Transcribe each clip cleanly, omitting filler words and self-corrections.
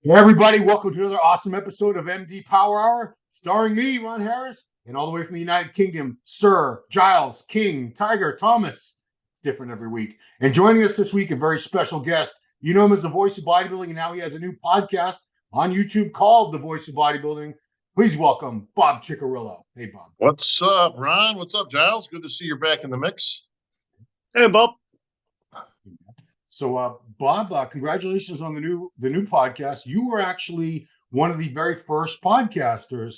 Hey everybody, welcome to another awesome episode of MD Power Hour, starring me, Ron Harris, and all the way from the United Kingdom, Sir Giles, King, Tiger, Thomas. It's different every week. And joining us this week, a very special guest. You know him as the Voice of Bodybuilding, and now he has a new podcast on YouTube called The Voice of Bodybuilding. Please welcome Bob Cicherillo. Hey, Bob. What's up, Ron? What's up, Giles? Good to see you're back in the mix. Hey, Bob. So, Bob, congratulations on the new podcast. You were actually one of the very first podcasters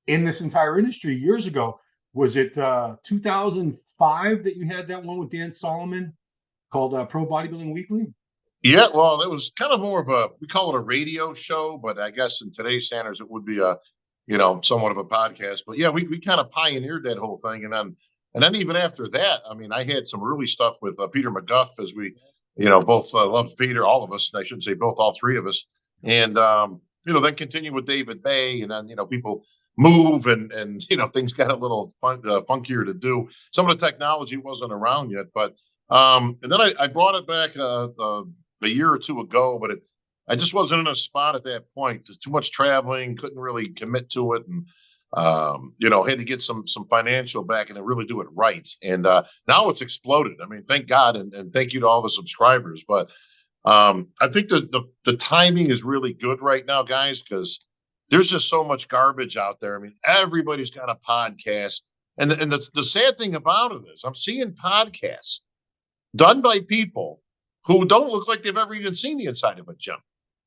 in this entire industry years ago. Was it 2005 that you had that one with Dan Solomon called Pro Bodybuilding Weekly? Yeah, well, it was kind of more of we call it a radio show, but I guess in today's standards, it would be somewhat of a podcast. But yeah, we kind of pioneered that whole thing. And then even after that, I mean, I had some early stuff with Peter McGuff as we, both loved Peter, all of us. I shouldn't say both, all three of us. And, then continue with David Bay. And then, people move and things got a little funkier to do. Some of the technology wasn't around yet. But and then I brought it back a year or two ago, but I just wasn't in a spot at that point. Too much traveling, couldn't really commit to it. And had to get some financial back and really do it right. And now it's exploded. I mean, thank God, and thank you to all the subscribers. But I think the timing is really good right now, guys, because there's just so much garbage out there. I mean, everybody's got a podcast. And the sad thing about it is I'm seeing podcasts done by people who don't look like they've ever even seen the inside of a gym.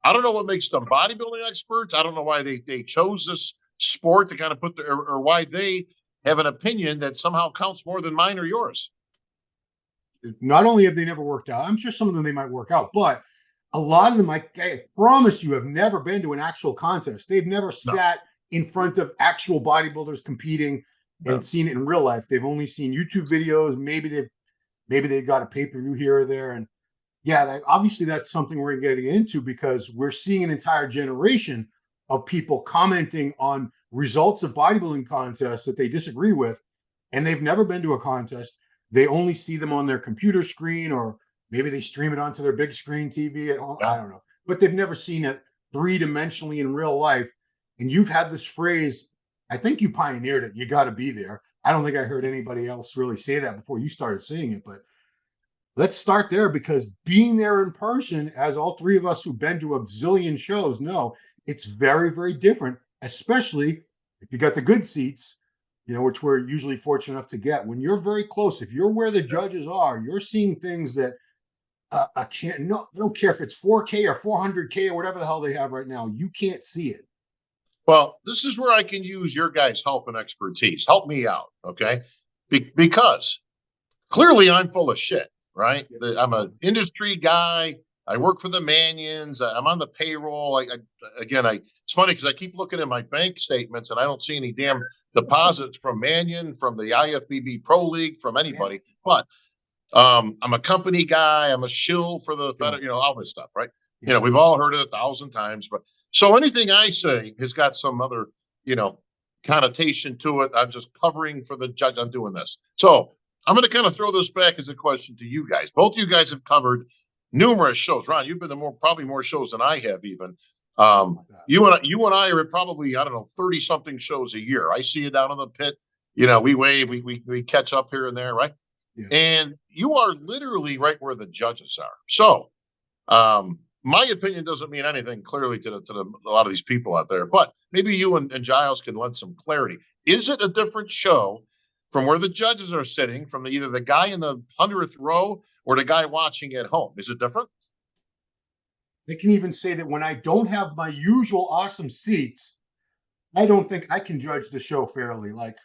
I don't know what makes them bodybuilding experts. I don't know why they chose this sport to kind of put or why they have an opinion that somehow counts more than mine or yours. Not only have they never worked out, I'm sure some of them they might work out, but a lot of them, I promise you, have never been to an actual contest. They've never sat in front of actual bodybuilders competing and seen it in real life. They've only seen YouTube videos. Maybe they've got a pay-per-view here or there. And yeah, obviously that's something we're getting into because we're seeing an entire generation of people commenting on results of bodybuilding contests that they disagree with, and they've never been to a contest. They only see them on their computer screen, or maybe they stream it onto their big screen TV at home. I don't know, but they've never seen it three-dimensionally in real life. And you've had this phrase, I think you pioneered it. You got to be there. I don't think I heard anybody else really say that before you started saying it, but let's start there, because being there in person, as all three of us who've been to a zillion shows know, it's very, very different, especially if you got the good seats, which we're usually fortunate enough to get. When you're very close, if you're where the judges are, you're seeing things that I don't care if it's 4K or 400K or whatever the hell they have right now, you can't see it. Well, this is where I can use your guys' help and expertise. Help me out, okay? Because clearly I'm full of shit, right? I'm an industry guy. I work for the Manions. I'm on the payroll. It's funny because I keep looking at my bank statements and I don't see any damn deposits from Manion, from the IFBB Pro League, from anybody. But I'm a company guy. I'm a shill for the all this stuff, right? We've all heard it 1,000 times. But so anything I say has got some other, connotation to it. I'm just covering for the judge. I'm doing this. So I'm going to kind of throw this back as a question to you guys. Both of you guys have covered numerous shows. Ron, you've been to probably more shows than I have even. You and I are at probably, 30 something shows a year. I see you down in the pit. We wave, we catch up here and there, right? Yeah. And you are literally right where the judges are. So my opinion doesn't mean anything clearly to a lot of these people out there, but maybe you and Giles can lend some clarity. Is it a different show from where the judges are sitting, from either the guy in the 100th row or the guy watching at home? Is it different? They can even say that when I don't have my usual awesome seats, I don't think I can judge the show fairly. Like,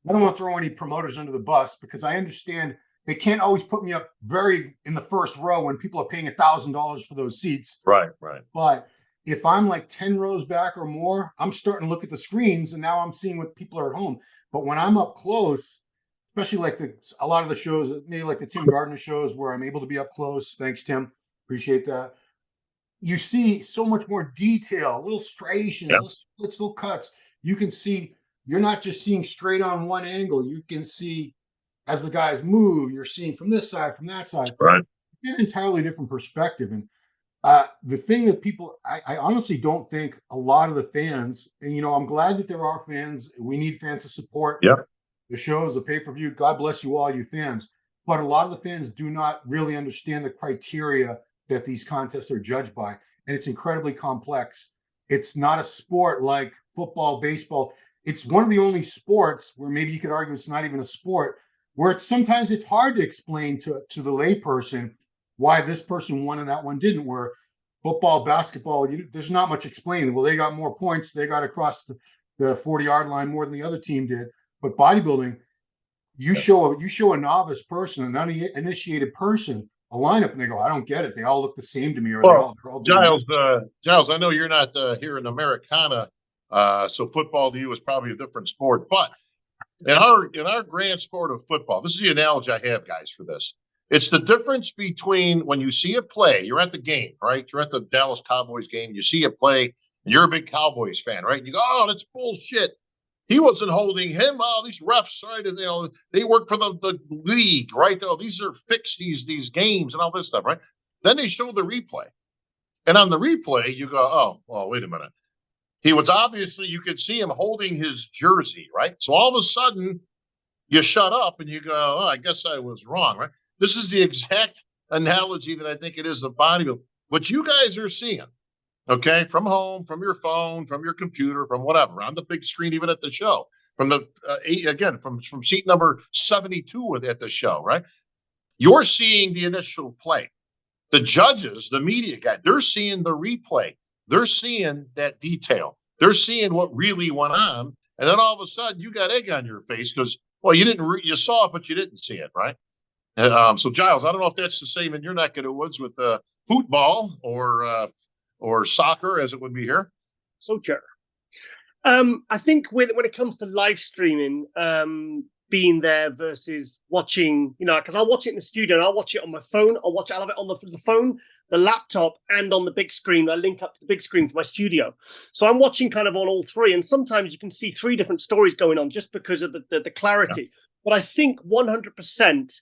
I don't want to throw any promoters under the bus, because I understand they can't always put me up very in the first row when people are paying $1,000 for those seats. Right. But if I'm like 10 rows back or more, I'm starting to look at the screens and now I'm seeing what people are at home. But when I'm up close, especially like a lot of the shows, maybe like the Tim Gardner shows where I'm able to be up close. Thanks, Tim. Appreciate that. You see so much more detail, little striations, little splits, little cuts. You can see, you're not just seeing straight on one angle. You can see as the guys move, you're seeing from this side, from that side. Right. An entirely different perspective. And The thing that people, I honestly don't think a lot of the fans, and I'm glad that there are fans. We need fans to support Yep. the shows, the pay-per-view. God bless you all, you fans. But a lot of the fans do not really understand the criteria that these contests are judged by. And it's incredibly complex. It's not a sport like football, baseball. It's one of the only sports where maybe you could argue it's not even a sport, where sometimes it's hard to explain to the layperson why this person won and that one didn't. Where football, basketball, there's not much explaining. Well, they got more points. They got across the 40-yard line more than the other team did. But bodybuilding, you show a novice person, an uninitiated person, a lineup, and they go, I don't get it. They all look the same to me, or Well, they're all Giles, Giles, I know you're not here in Americana, so football to you is probably a different sport. But in our grand sport of football, this is the analogy I have, guys, for this. It's the difference between when you see a play, you're at the game, right? You're at the Dallas Cowboys game, you see a play, and you're a big Cowboys fan, right? You go, oh, that's bullshit. He wasn't holding him. Oh, these refs, right? They work for the league, right? Oh, these are fixed, these games and all this stuff, right? Then they show the replay. And on the replay, you go, oh, wait a minute. He was obviously, you could see him holding his jersey, right? So all of a sudden, you shut up and you go, oh, I guess I was wrong, right? This is the exact analogy that I think it is of bodybuilding. What you guys are seeing, okay, from home, from your phone, from your computer, from whatever, on the big screen, even at the show, from the, again, from seat number 72 at the show, right? You're seeing the initial play. The judges, the media guy, they're seeing the replay. They're seeing that detail. They're seeing what really went on. And then all of a sudden you got egg on your face because, well, you saw it, but you didn't see it, right? So Giles, I don't know if that's the same in your neck of the woods with football or soccer, as it would be here. Soccer. I think when it comes to live streaming, being there versus watching, because I'll watch it in the studio and I'll watch it on my phone. I'll have it on the phone, the laptop, and on the big screen. I link up to the big screen for my studio. So I'm watching kind of on all three. And sometimes you can see three different stories going on just because of the clarity. Yeah. But I think 100%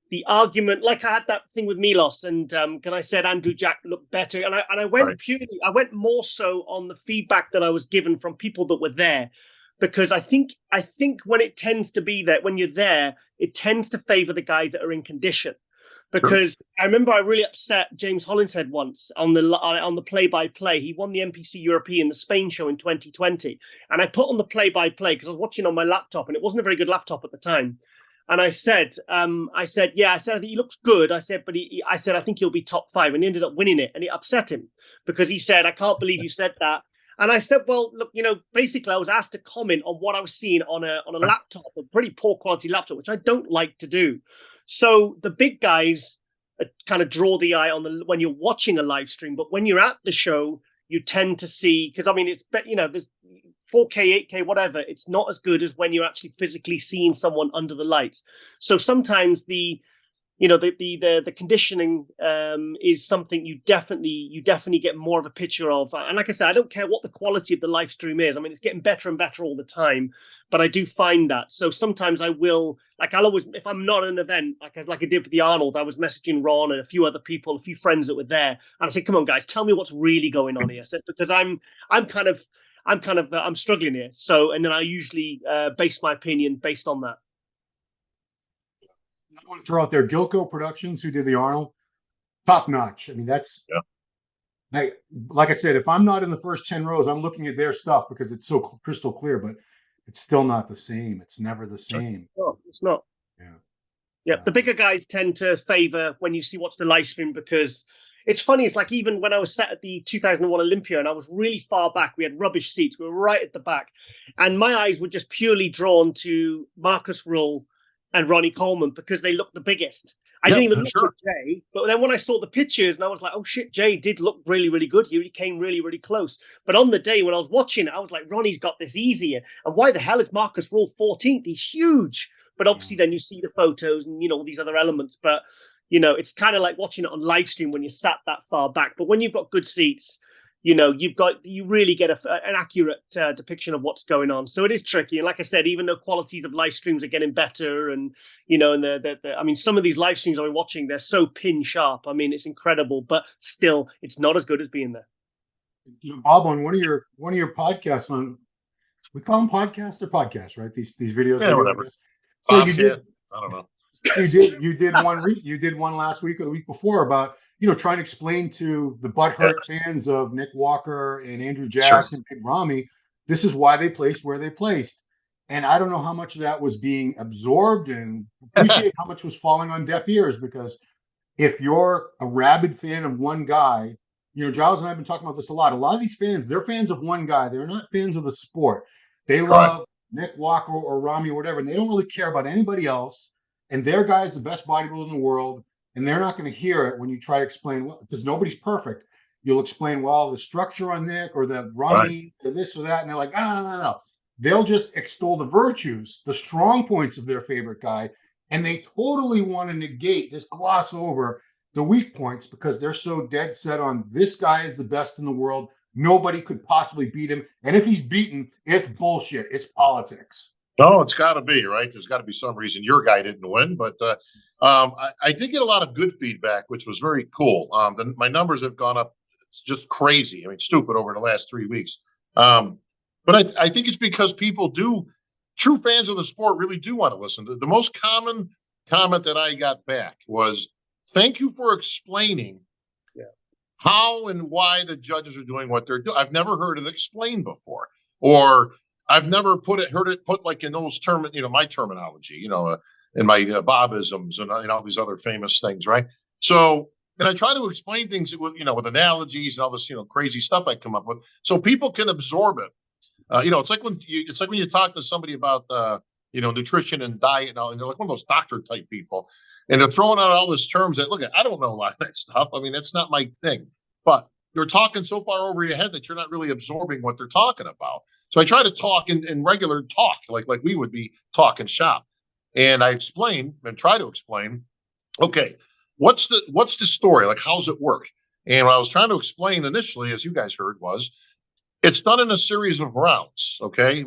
the argument, like I had that thing with Milos and I said Andrew Jack looked better. And I went right. I went more so on the feedback that I was given from people that were there. Because I think when it tends to be that when you're there, it tends to favor the guys that are in condition. Because sure. I remember I really upset James Hollinshead once on the play-by-play. He won the NPC European, the Spain show in 2020. And I put on the play-by-play because I was watching on my laptop and it wasn't a very good laptop at the time. And I said, I think he looks good. I said, I think he'll be top 5. And he ended up winning it. And it upset him because he said, I can't believe you said that. And I said, well, look, basically I was asked to comment on what I was seeing on a laptop, a pretty poor quality laptop, which I don't like to do. So the big guys kind of draw the eye when you're watching a live stream. But when you're at the show, you tend to see, because it's, there's 4K, 8K, whatever. It's not as good as when you're actually physically seeing someone under the lights. So sometimes the conditioning is something you definitely get more of a picture of. And like I said, I don't care what the quality of the live stream is. It's getting better and better all the time, but I do find that. So sometimes I'll always, if I'm not at an event, like I did for the Arnold, I was messaging Ron and a few other people, a few friends that were there. And I said, come on guys, tell me what's really going on here. So, because I'm struggling here. So, and then I usually base my opinion based on that. I want to throw out there Gilco Productions, who did the Arnold, top notch. That's like I said, if I'm not in the first 10 rows, I'm looking at their stuff because it's so crystal clear, but it's still not the same. It's never the same. No, it's not. Yeah. The bigger guys tend to favor when you watch the live stream because it's funny. It's like even when I was sat at the 2001 Olympia and I was really far back, we had rubbish seats. We were right at the back, and my eyes were just purely drawn to Marcus Rull and Ronnie Coleman because they looked the biggest. I didn't even look at Jay, but then when I saw the pictures and I was like, oh shit, Jay did look really, really good. He came really, really close. But on the day when I was watching it, I was like, Ronnie's got this easier. And why the hell is Marcus Rull 14th? He's huge. But obviously then you see the photos and, all these other elements. But, it's kind of like watching it on live stream when you're sat that far back. But when you've got good seats, you really get an accurate depiction of what's going on. So it is tricky. And like I said, even though qualities of live streams are getting better, and I mean, some of these live streams I'm watching, they're so pin sharp. I mean, it's incredible, but still, it's not as good as being there. Bob, on one of your podcasts, we call them podcasts or podcasts, right? These videos. Yeah, whatever. So you did. I don't know. You did one last week or the week before about trying to explain to the butthurt fans of Nick Walker and Andrew Jack and Big Ramy, this is why they placed where they placed. And I don't know how much of that was being absorbed and appreciate how much was falling on deaf ears, because if you're a rabid fan of one guy, Giles and I have been talking about this a lot. A lot of these fans, they're fans of one guy. They're not fans of the sport. They love Nick Walker or Ramy or whatever, and they don't really care about anybody else. And their guy's the best bodybuilder in the world, and they're not going to hear it when you try to explain, because nobody's perfect. You'll explain, well, the structure on Nick or the Ramy or this or that, and they're like, no. They'll just extol the virtues, the strong points of their favorite guy, and they totally want to negate, just gloss over the weak points, because they're so dead set on this guy is the best in the world. Nobody could possibly beat him. And if he's beaten, it's bullshit. It's politics. No, it's got to be, right? There's got to be some reason your guy didn't win. But I did get a lot of good feedback, which was very cool. My numbers have gone up just crazy. I mean, stupid over the last 3 weeks. But I think it's because people true fans of the sport really do want to listen. The most common comment that I got back was, thank you for explaining how and why the judges are doing what they're doing. I've never heard it explained before, or I've never heard it put like in those my terminology, in my Bobisms and all these other famous things, right? So, and I try to explain things with with analogies and all this crazy stuff I come up with, so people can absorb it. It's like when you talk to somebody about nutrition and diet and all, and they're like one of those doctor type people, and they're throwing out all these terms that, look, I don't know a lot of that stuff. I mean, that's not my thing. But you're talking so far over your head that you're not really absorbing what they're talking about. So I try to talk in regular talk, like we would be talking shop. And I explain and try to explain, okay, what's the story? Like, how's it work? And what I was trying to explain initially, as you guys heard, was it's done in a series of rounds, okay?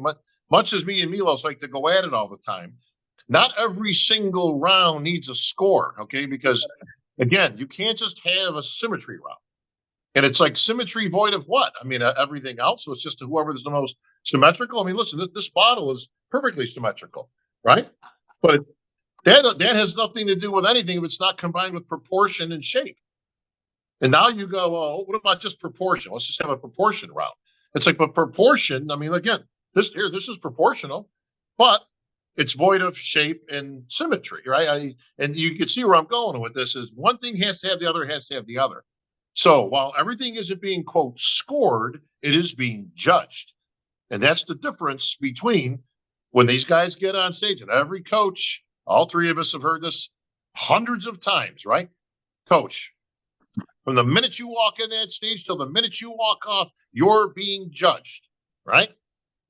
Much as me and Milos like to go at it all the time, not every single round needs a score, okay? Because, again, you can't just have a symmetry round. And it's like symmetry void of what? I mean, everything else. So it's just whoever is the most symmetrical. I mean, listen, this bottle is perfectly symmetrical, right? But that has nothing to do with anything if it's not combined with proportion and shape. And now you go, oh, what about just proportion? Let's just have a proportion round. It's like, but proportion, I mean, again, this is proportional, but it's void of shape and symmetry, right? And you can see where I'm going with this is one thing has to have the other, has to have the other. So while everything isn't being, quote, scored, it is being judged. And that's the difference between when these guys get on stage, and every coach, all three of us have heard this hundreds of times, right? Coach, from the minute you walk in that stage till the minute you walk off, you're being judged, right?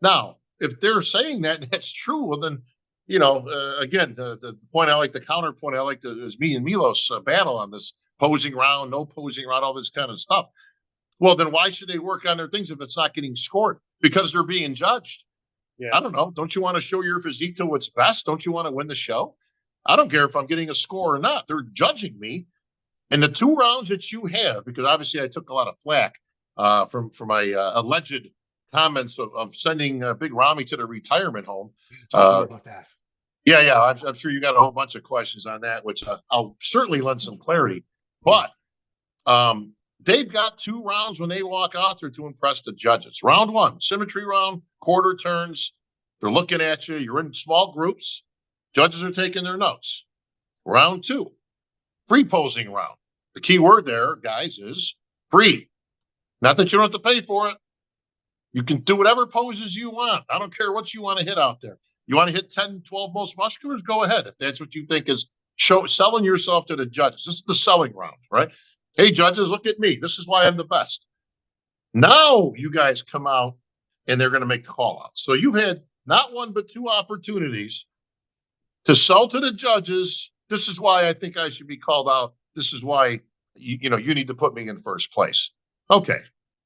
Now, if they're saying that and that's true, well, then, again, the point I like, the counterpoint I like is me and Milos battle on this posing round, no posing round, all this kind of stuff. Well, then why should they work on their things if it's not getting scored? Because they're being judged. Yeah. I don't know. Don't you want to show your physique to its best? Don't you want to win the show? I don't care if I'm getting a score or not. They're judging me. And the 2 rounds that you have, because obviously I took a lot of flack from my alleged comments of sending Big Ramy to the retirement home. About that. Yeah. I'm sure you got a whole bunch of questions on that, which I'll certainly lend some clarity. But they've got 2 rounds when they walk out there to impress the judges. Round 1, symmetry round, quarter turns. They're looking at you. You're in small groups. Judges are taking their notes. Round 2, free posing round. The key word there, guys, is free. Not that you don't have to pay for it. You can do whatever poses you want. I don't care what you want to hit out there. You want to hit 10, 12 most musculars? Go ahead. If that's what you think is selling yourself to the judges. This is the selling round, right? Hey, judges, look at me. This is why I'm the best. Now you guys come out and they're going to make the call out. So you've had not 1, but 2 opportunities to sell to the judges. This is why I think I should be called out. This is why you need to put me in first place. Okay.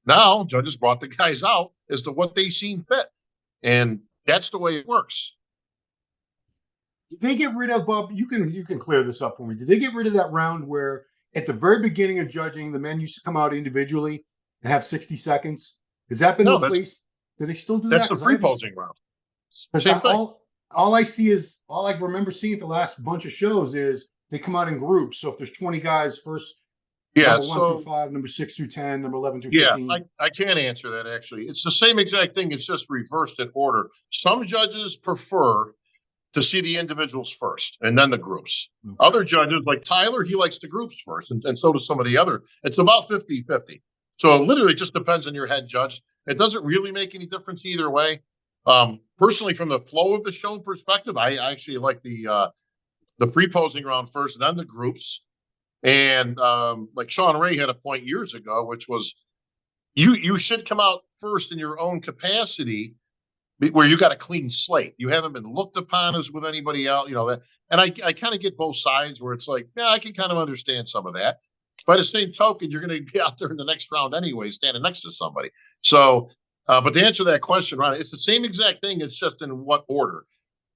Now judges brought the guys out as to what they seen fit, and that's the way it works. Did they get rid of, Bob? You can clear this up for me. Did they get rid of that round where at the very beginning of judging, the men used to come out individually and have 60 seconds? Has that been replaced? Do they still do that's that? the free posing round. Same thing. All I see is, all I remember seeing at the last bunch of shows is they come out in groups. So if there's 20 guys, first number 1 through 5, number 6 through 10, number 11 through 15. Yeah, I can't answer that actually. It's the same exact thing. It's just reversed in order. Some judges prefer to see the individuals first and then the groups. Okay. Other judges, like Tyler, he likes the groups first, and so does some of the other. It's about 50-50. So it literally just depends on your head judge. It doesn't really make any difference either way. Personally, from the flow of the show perspective, I actually like the free posing round first and then the groups. And like Sean Ray had a point years ago, which was you should come out first in your own capacity, where you got a clean slate. You haven't been looked upon as with anybody else, you know that. And I kind of get both sides where it's like, yeah, I can kind of understand some of that. By the same token, you're going to be out there in the next round anyway, standing next to somebody. So, but to answer that question, Ron, it's the same exact thing. It's just in what order.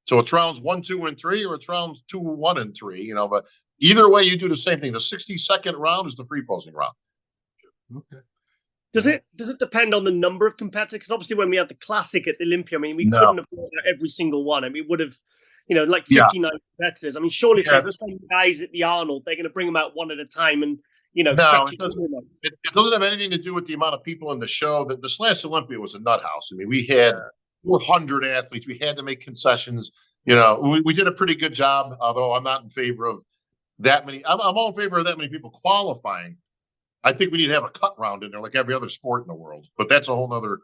So it's rounds 1, 2, and 3, or it's rounds 2, 1, and 3. You know, but either way, you do the same thing. The 60-second round is the free posing round. Okay. Does it depend on the number of competitors? Because obviously, when we had the classic at the Olympia, I mean, we couldn't have brought out every single one. I mean, it would have, you know, like 59 competitors. I mean, surely if there's 10 guys at the Arnold, they're going to bring them out one at a time and, you know, it doesn't have anything to do with the amount of people in the show. The last Olympia was a nut house. I mean, we had 400 athletes. We had to make concessions. You know, we did a pretty good job, although I'm not in favor of that many. I'm all in favor of that many people qualifying. I think we need to have a cut round in there like every other sport in the world. But that's a whole nother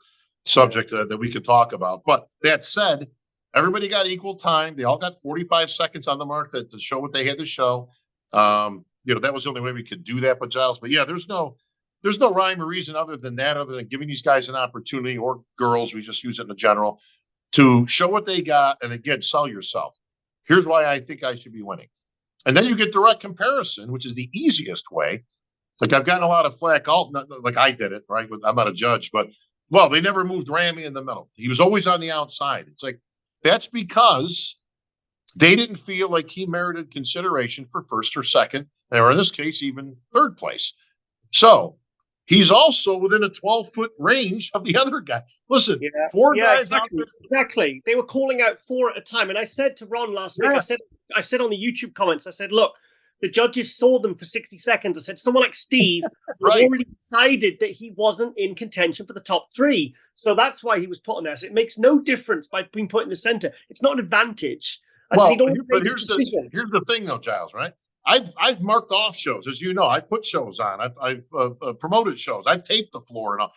subject that we could talk about. But that said, everybody got equal time. They all got 45 seconds on the mark to show what they had to show. You know, that was the only way we could do that. But Giles, but yeah, there's no rhyme or reason other than giving these guys an opportunity, or girls, we just use it in general, to show what they got. And again, sell yourself. Here's why I think I should be winning. And then you get direct comparison, which is the easiest way. Like, I've gotten a lot of flack, like I did it, right? I'm not a judge, but, well, they never moved Ramy in the middle. He was always on the outside. It's like, that's because they didn't feel like he merited consideration for first or second, or in this case, even third place. So he's also within a 12-foot range of the other guy. Listen, four guys out there. Exactly. They were calling out 4 at a time. And I said to Ron last week, I said on the YouTube comments, I said, look, the judges saw them for 60 seconds. I said, someone like Steve already decided that he wasn't in contention for the top 3. So that's why he was put on there. So it makes no difference by being put in the center. It's not an advantage. But here's the thing, though, Giles, right? I've marked off shows, as you know. I put shows on. I've promoted shows. I've taped the floor and all.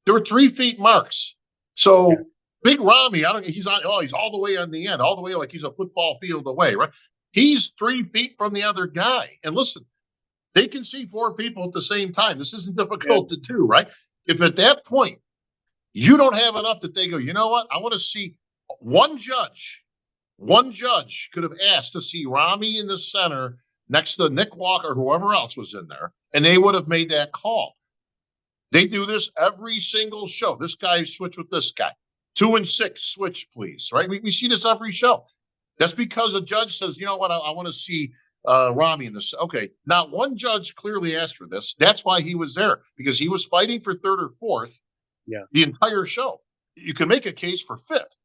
There were 3 feet marks. So Big Ramy, he's all the way on the end, all the way like he's a football field away, right? He's 3 feet from the other guy. And listen, they can see 4 people at the same time. This isn't difficult to do, right? If at that point you don't have enough that they go, you know what? I want to see one judge. One judge could have asked to see Ramy in the center next to Nick Walker, whoever else was in there, and they would have made that call. They do this every single show. This guy switch with this guy. 2 and 6, switch, please, right? We see this every show. That's because a judge says, you know what, I want to see Ramy in this. Okay, not one judge clearly asked for this. That's why he was there, because he was fighting for 3rd or 4th the entire show. You can make a case for 5th.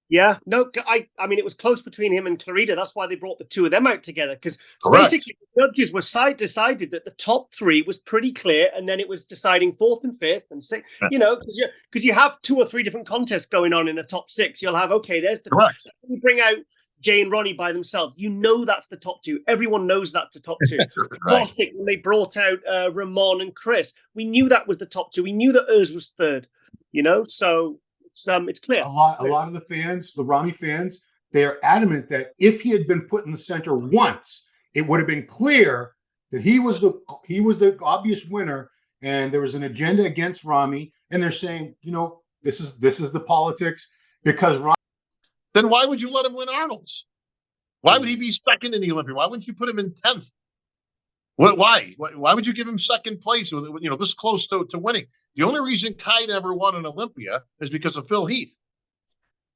Yeah, no, I mean, it was close between him and Clarita. That's why they brought the 2 of them out together, because basically the judges were decided that the top 3 was pretty clear, and then it was deciding 4th and 5th and 6th. You know, because you have 2 or 3 different contests going on in the top 6. You'll have, okay, there's the correct. You bring out Jay and Ronnie by themselves. You know that's the top 2. Everyone knows that's the top 2. Classic, when they brought out Ramon and Chris, we knew that was the top 2. We knew that Urs was 3rd. You know, so. It's clear. A lot of the fans, the Ramy fans, they are adamant that if he had been put in the center once, it would have been clear that he was the obvious winner, and there was an agenda against Ramy. And they're saying, you know, this is the politics, because Ramy. Then why would you let him win Arnold's? Why would he be 2nd in the Olympia? Why wouldn't you put him in 10th? Why would you give him second place with, you know, this close to winning? The only reason Kai never won an Olympia is because of Phil Heath.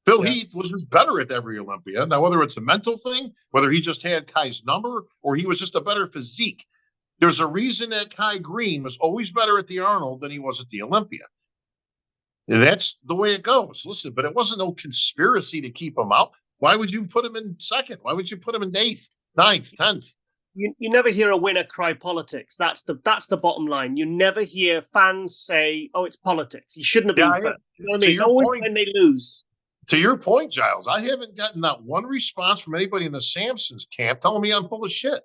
Phil Heath was just better at every Olympia. Now, whether it's a mental thing, whether he just had Kai's number, or he was just a better physique, there's a reason that Kai Green was always better at the Arnold than he was at the Olympia. And that's the way it goes. Listen, but it wasn't no conspiracy to keep him out. Why would you put him in second? Why would you put him in 8th, 9th, 10th? You never hear a winner cry politics. That's the bottom line. You never hear fans say, "Oh, it's politics. He shouldn't have been first." You know what I mean? It's always when they lose. To your point, Giles, I haven't gotten that one response from anybody in the Samsons camp telling me I'm full of shit.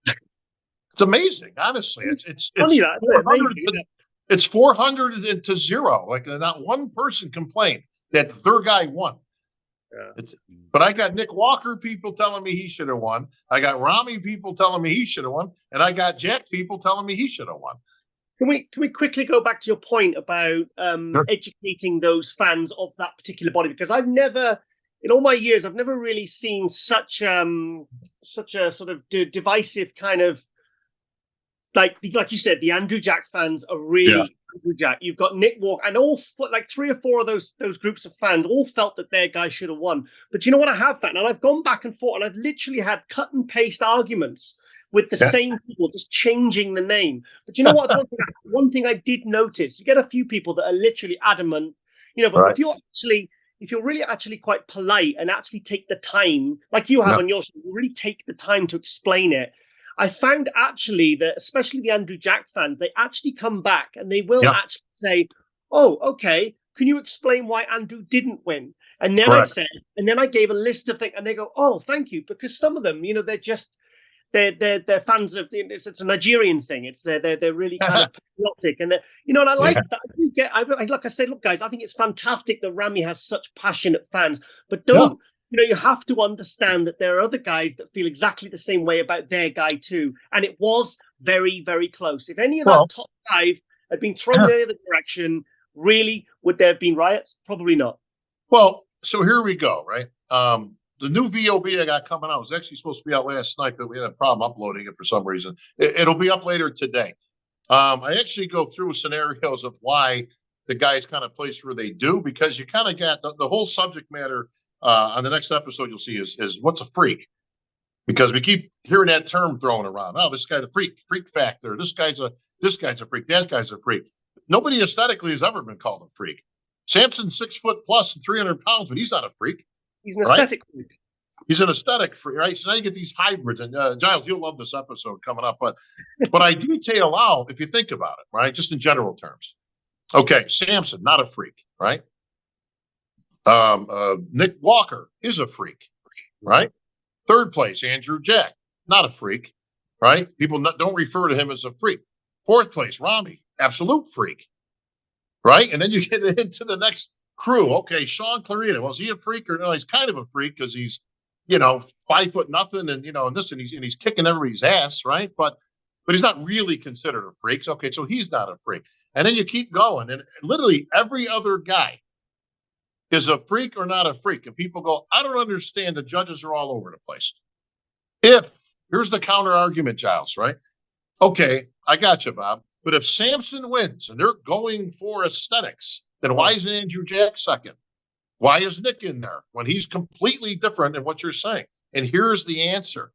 It's amazing, honestly. It's funny that, it's 400 to 0. Like, not one person complained that their guy won. Yeah. But I got Nick Walker people telling me he should have won. I got Ramy people telling me he should have won, and I got Jack people telling me he should have won. Can we quickly go back to your point about educating those fans of that particular body? Because I've never, in all my years, I've never really seen such a sort of divisive kind of, like you said, the Andrew Jack fans are really Andrew Jack. You've got Nick Walker, and all like 3 or 4 of those groups of fans all felt that their guy should have won. But you know what I have found, and I've gone back and forth, and I've literally had cut and paste arguments with the same people, just changing the name. But you know what? One thing I did notice, you get a few people that are literally adamant, you know, but if you're really actually quite polite and actually take the time, like you have on your show, you really take the time to explain it. I found actually that, especially the Andrew Jack fans, they actually come back and they will actually say, "Oh, okay, can you explain why Andrew didn't win?" And then I gave a list of things, and they go, "Oh, thank you," because some of them, you know, they're fans of it's a Nigerian thing. It's they're really kind of patriotic, and you know, and I like that. Like I say, look, guys, I think it's fantastic that Ramy has such passionate fans, but don't. You know, you have to understand that there are other guys that feel exactly the same way about their guy too. And it was very, very close. If any of that top 5 had been thrown in the other direction, really, would there have been riots? Probably not. Well, so here we go, right? The new VOB I got coming out was actually supposed to be out last night, but we had a problem uploading it for some reason. It'll be up later today. I actually go through scenarios of why the guys kind of place where they do, because you kind of got the whole subject matter. On the next episode, you'll see is what's a freak, because we keep hearing that term thrown around. Oh, this guy's a freak factor. This guy's a freak. That guy's a freak. Nobody aesthetically has ever been called a freak. Samson's 6 foot plus and 300 pounds, but he's not a freak. He's an aesthetic freak. He's an aesthetic freak, right? So now you get these hybrids, and Giles, you'll love this episode coming up. But I detail out, if you think about it, right, just in general terms. Okay, Samson, not a freak, right? Nick Walker is a freak, right? 3rd place, Andrew Jack, not a freak, right? People don't refer to him as a freak. 4th place, Ramy, absolute freak, right? And then you get into the next crew. Okay, Sean Clarita, well, is he a freak or no? He's kind of a freak because he's, you know, 5 foot nothing, and you know, and he's kicking everybody's ass, right? But he's not really considered a freak. Okay, so he's not a freak. And then you keep going, and literally every other guy is a freak or not a freak. And people go, I don't understand. The judges are all over the place. Here's the counter argument, Giles, right? Okay, I got you, Bob. But if Samson wins and they're going for aesthetics, then why isn't Andrew Jack second? Why is Nick in there when he's completely different in what you're saying? And here's the answer.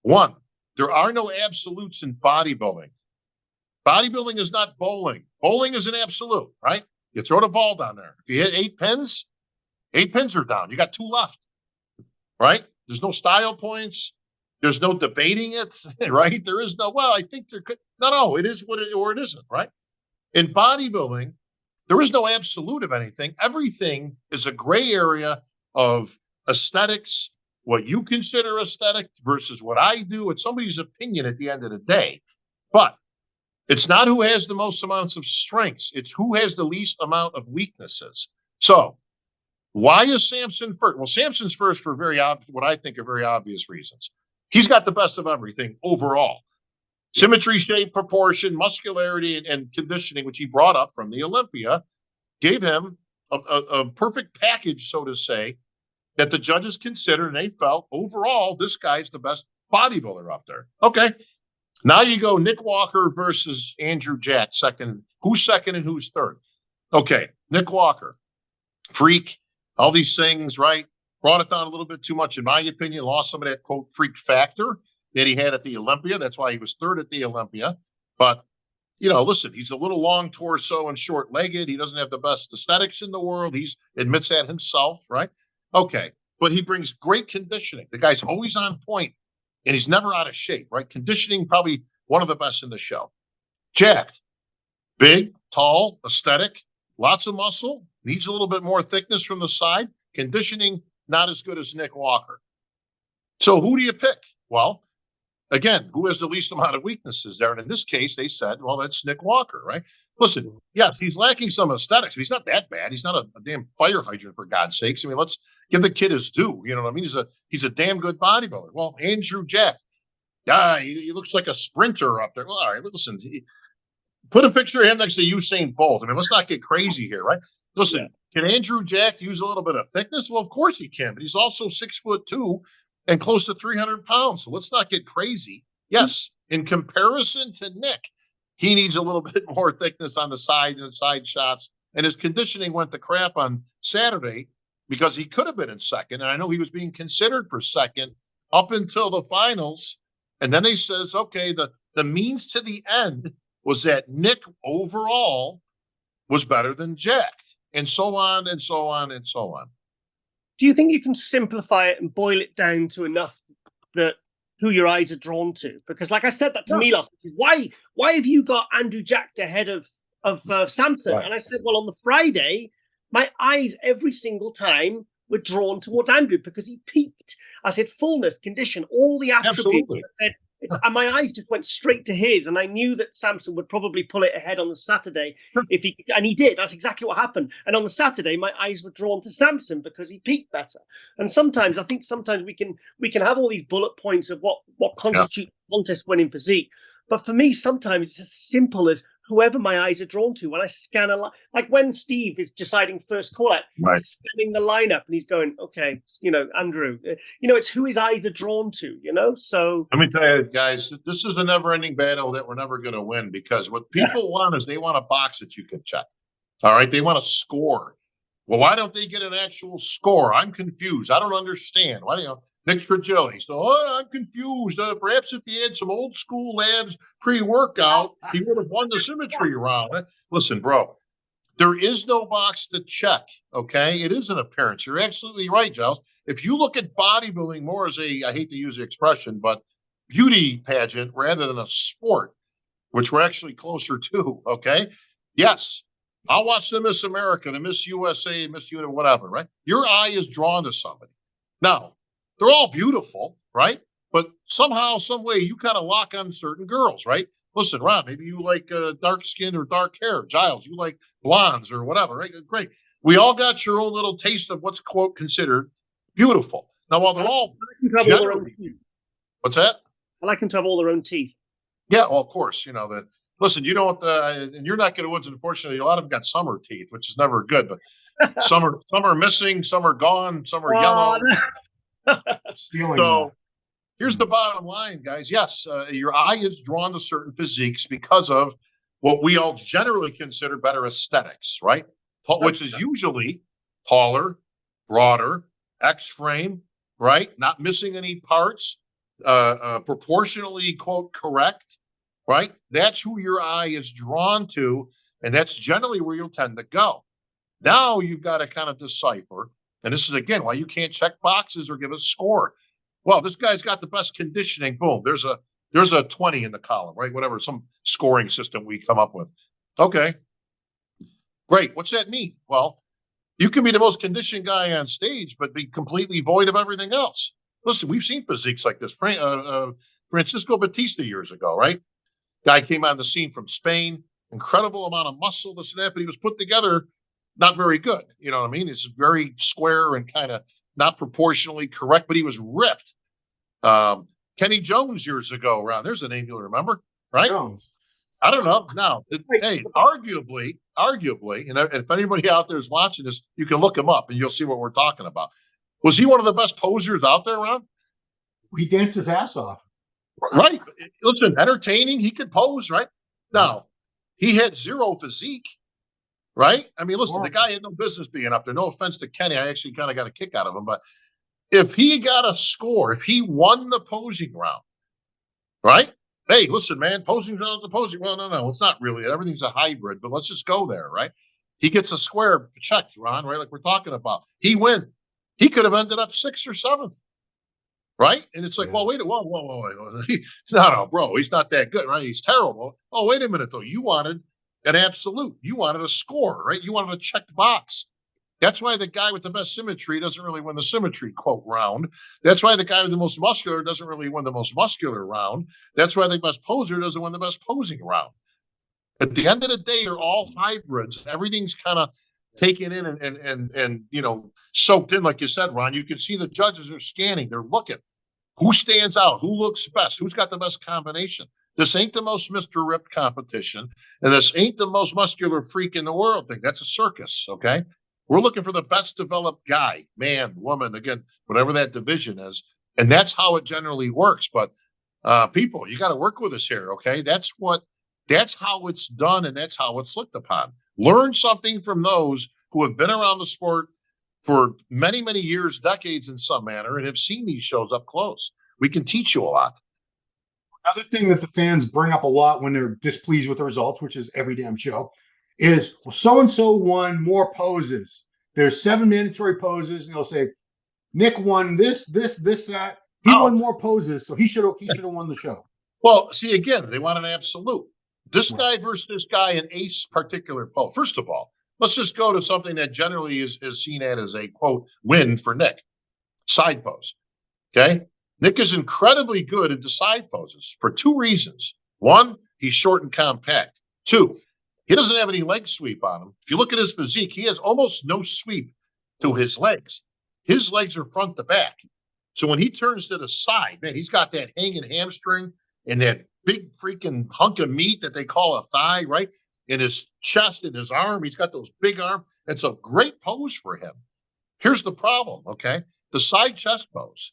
1, there are no absolutes in bodybuilding. Bodybuilding is not bowling. Bowling is an absolute, right? You throw the ball down there. If you hit 8 pins, 8 pins are down. You got 2 left, right? There's no style points. There's no debating it, right? There is no, well, I think there could. No, it is what it or it isn't, right? In bodybuilding, there is no absolute of anything. Everything is a gray area of aesthetics, what you consider aesthetic versus what I do. It's somebody's opinion at the end of the day. But it's not who has the most amounts of strengths. It's who has the least amount of weaknesses. So why is Samson first? Well, Samson's first for what I think are very obvious reasons. He's got the best of everything overall. Symmetry, shape, proportion, muscularity, and conditioning, which he brought up from the Olympia, gave him a perfect package, so to say, that the judges considered, and they felt overall this guy's the best bodybuilder up there. Okay. Now you go Nick Walker versus Andrew Jack, second. Who's second and who's third? Okay, Nick Walker, freak, all these things, right? Brought it down a little bit too much, in my opinion, lost some of that, quote, freak factor that he had at the Olympia. That's why he was third at the Olympia. But, you know, listen, he's a little long torso and short-legged. He doesn't have the best aesthetics in the world. He admits that himself, right? Okay, but he brings great conditioning. The guy's always on point, and he's never out of shape, right? Conditioning, probably one of the best in the show. Jacked, big, tall, aesthetic, lots of muscle, needs a little bit more thickness from the side. Conditioning, not as good as Nick Walker. So who do you pick? Well, again, who has the least amount of weaknesses there? And in this case, they said, well, that's Nick Walker, right? Listen, yes, he's lacking some aesthetics, but he's not that bad. He's not a damn fire hydrant, for God's sakes. I mean, let's give the kid his due. You know what I mean? He's a damn good bodybuilder. Well, Andrew Jack, he looks like a sprinter up there. Well, all right, listen, put a picture of him next to Usain Bolt. I mean, let's not get crazy here, right? Listen, can Andrew Jack use a little bit of thickness? Well, of course he can, but he's also 6'2" and close to 300 pounds. So let's not get crazy. Yes, in comparison to Nick, he needs a little bit more thickness on the side and side shots. And his conditioning went to crap on Saturday because he could have been in second. And I know he was being considered for second up until the finals. And then he says, okay, the means to the end was that Nick overall was better than Jack, and so on and so on and so on. Do you think you can simplify it and boil it down to enough that who your eyes are drawn to? Because, like I said that to me last night, why have you got Andrew Jack ahead of Samson? Right. And I said, well, on the Friday, my eyes every single time were drawn towards Andrew because he peaked. I said fullness, condition, all the attributes. I said, and my eyes just went straight to his, and I knew that Samson would probably pull it ahead on the Saturday if he, and he did. That's exactly what happened. And on the Saturday, my eyes were drawn to Samson because he peaked better. And sometimes I think we can have all these bullet points of what constitutes contest winning physique, but for me, sometimes it's as simple as whoever my eyes are drawn to. When I scan like when Steve is deciding first call out, scanning the lineup, and he's going, okay, Andrew, it's who his eyes are drawn to, So let me tell you, guys, this is a never-ending battle that we're never going to win, because what people want is they want a box that you can check. All right, they want a score. Well, why don't they get an actual score? I'm confused. I don't understand. Why do you know? Nick Cicherillo. So, I'm confused. Perhaps if he had some old school labs pre-workout, he would have won the symmetry round. Listen, bro, there is no box to check, okay? It is an appearance. You're absolutely right, Giles. If you look at bodybuilding more as I hate to use the expression, but beauty pageant rather than a sport, which we're actually closer to, okay? Yes, I'll watch the Miss America, the Miss USA, Miss Unit, whatever, right? Your eye is drawn to somebody. Now, they're all beautiful, right? But somehow, some way, you kind of lock on certain girls, right? Listen, Ron, maybe you like dark skin or dark hair. Giles, you like blondes or whatever, right? Great. We all got your own little taste of what's, quote, considered beautiful. Now, while they're all generally, what's that? I like them to have all their own teeth. Yeah, well, of course, that. Listen, you don't, and you're not going to woods. Unfortunately, a lot of them got summer teeth, which is never good. But some are missing, some are gone, some are yellow. Stealing. So here's the bottom line, guys. Yes, your eye is drawn to certain physiques because of what we all generally consider better aesthetics, right? Which is usually taller, broader, X-frame, right? Not missing any parts, proportionally, quote, correct, right? That's who your eye is drawn to, and that's generally where you'll tend to go. Now you've got to kind of decipher. And this is, again, why you can't check boxes or give a score. Well, this guy's got the best conditioning. Boom. There's a 20 in the column, right? Whatever, some scoring system we come up with. Okay. Great. What's that mean? Well, you can be the most conditioned guy on stage, but be completely void of everything else. Listen, we've seen physiques like this. Francisco Batista years ago, right? Guy came on the scene from Spain. Incredible amount of muscle, this and that, but he was put together not very good. You know what I mean? It's very square and kind of not proportionally correct, but he was ripped. Kenny Jones years ago around. There's a name you'll remember, right? Jones. I don't know. Now, hey, arguably, and if anybody out there is watching this, you can look him up and you'll see what we're talking about. Was he one of the best posers out there, Ron? He danced his ass off. Right. Listen, entertaining. He could pose, right? Now, he had zero physique, right? I mean, listen, the guy had no business being up there. No offense to Kenny. I actually kind of got a kick out of him. But if he got a score, if he won the posing round, right? Hey, listen, man, posing round the posing. Well, no, it's not really. Everything's a hybrid, but let's just go there, right? He gets a square checked, Ron, right? Like we're talking about. He wins. He could have ended up 6th or 7th. Right? And it's like, well, wait, whoa. No, bro, he's not that good, right? He's terrible. Oh, wait a minute, though. You wanted an absolute. You wanted a score, right? You wanted a checked box. That's why the guy with the best symmetry doesn't really win the symmetry quote round. That's why the guy with the most muscular doesn't really win the most muscular round. That's why the best poser doesn't win the best posing round. At the end of the day, they're all hybrids. Everything's kind of taken in and soaked in, like you said, Ron. You can see the judges are scanning. They're looking. Who stands out? Who looks best? Who's got the best combination? This ain't the most Mr. Ripped competition, and this ain't the most muscular freak in the world thing. That's a circus, okay? We're looking for the best developed guy, man, woman, again, whatever that division is. And that's how it generally works. But people, you got to work with us here, okay? That's how it's done, and that's how it's looked upon. Learn something from those who have been around the sport for many, many years, decades in some manner, and have seen these shows up close. We can teach you a lot. Another thing that the fans bring up a lot when they're displeased with the results, which is every damn show, is well, so-and-so won more poses. There's 7 mandatory poses, and they'll say, Nick won this, that. He won more poses, so he should have won the show. Well, see, again, they want an absolute. This guy versus this guy in a particular pose. First of all, let's just go to something that generally is seen as a, quote, win for Nick. Side pose, okay? Nick is incredibly good at the side poses for 2 reasons. 1, he's short and compact. 2, he doesn't have any leg sweep on him. If you look at his physique, he has almost no sweep to his legs. His legs are front to back. So when he turns to the side, man, he's got that hanging hamstring and that big freaking hunk of meat that they call a thigh, right? In his chest, in his arm. He's got those big arms. It's a great pose for him. Here's the problem, okay? The side chest pose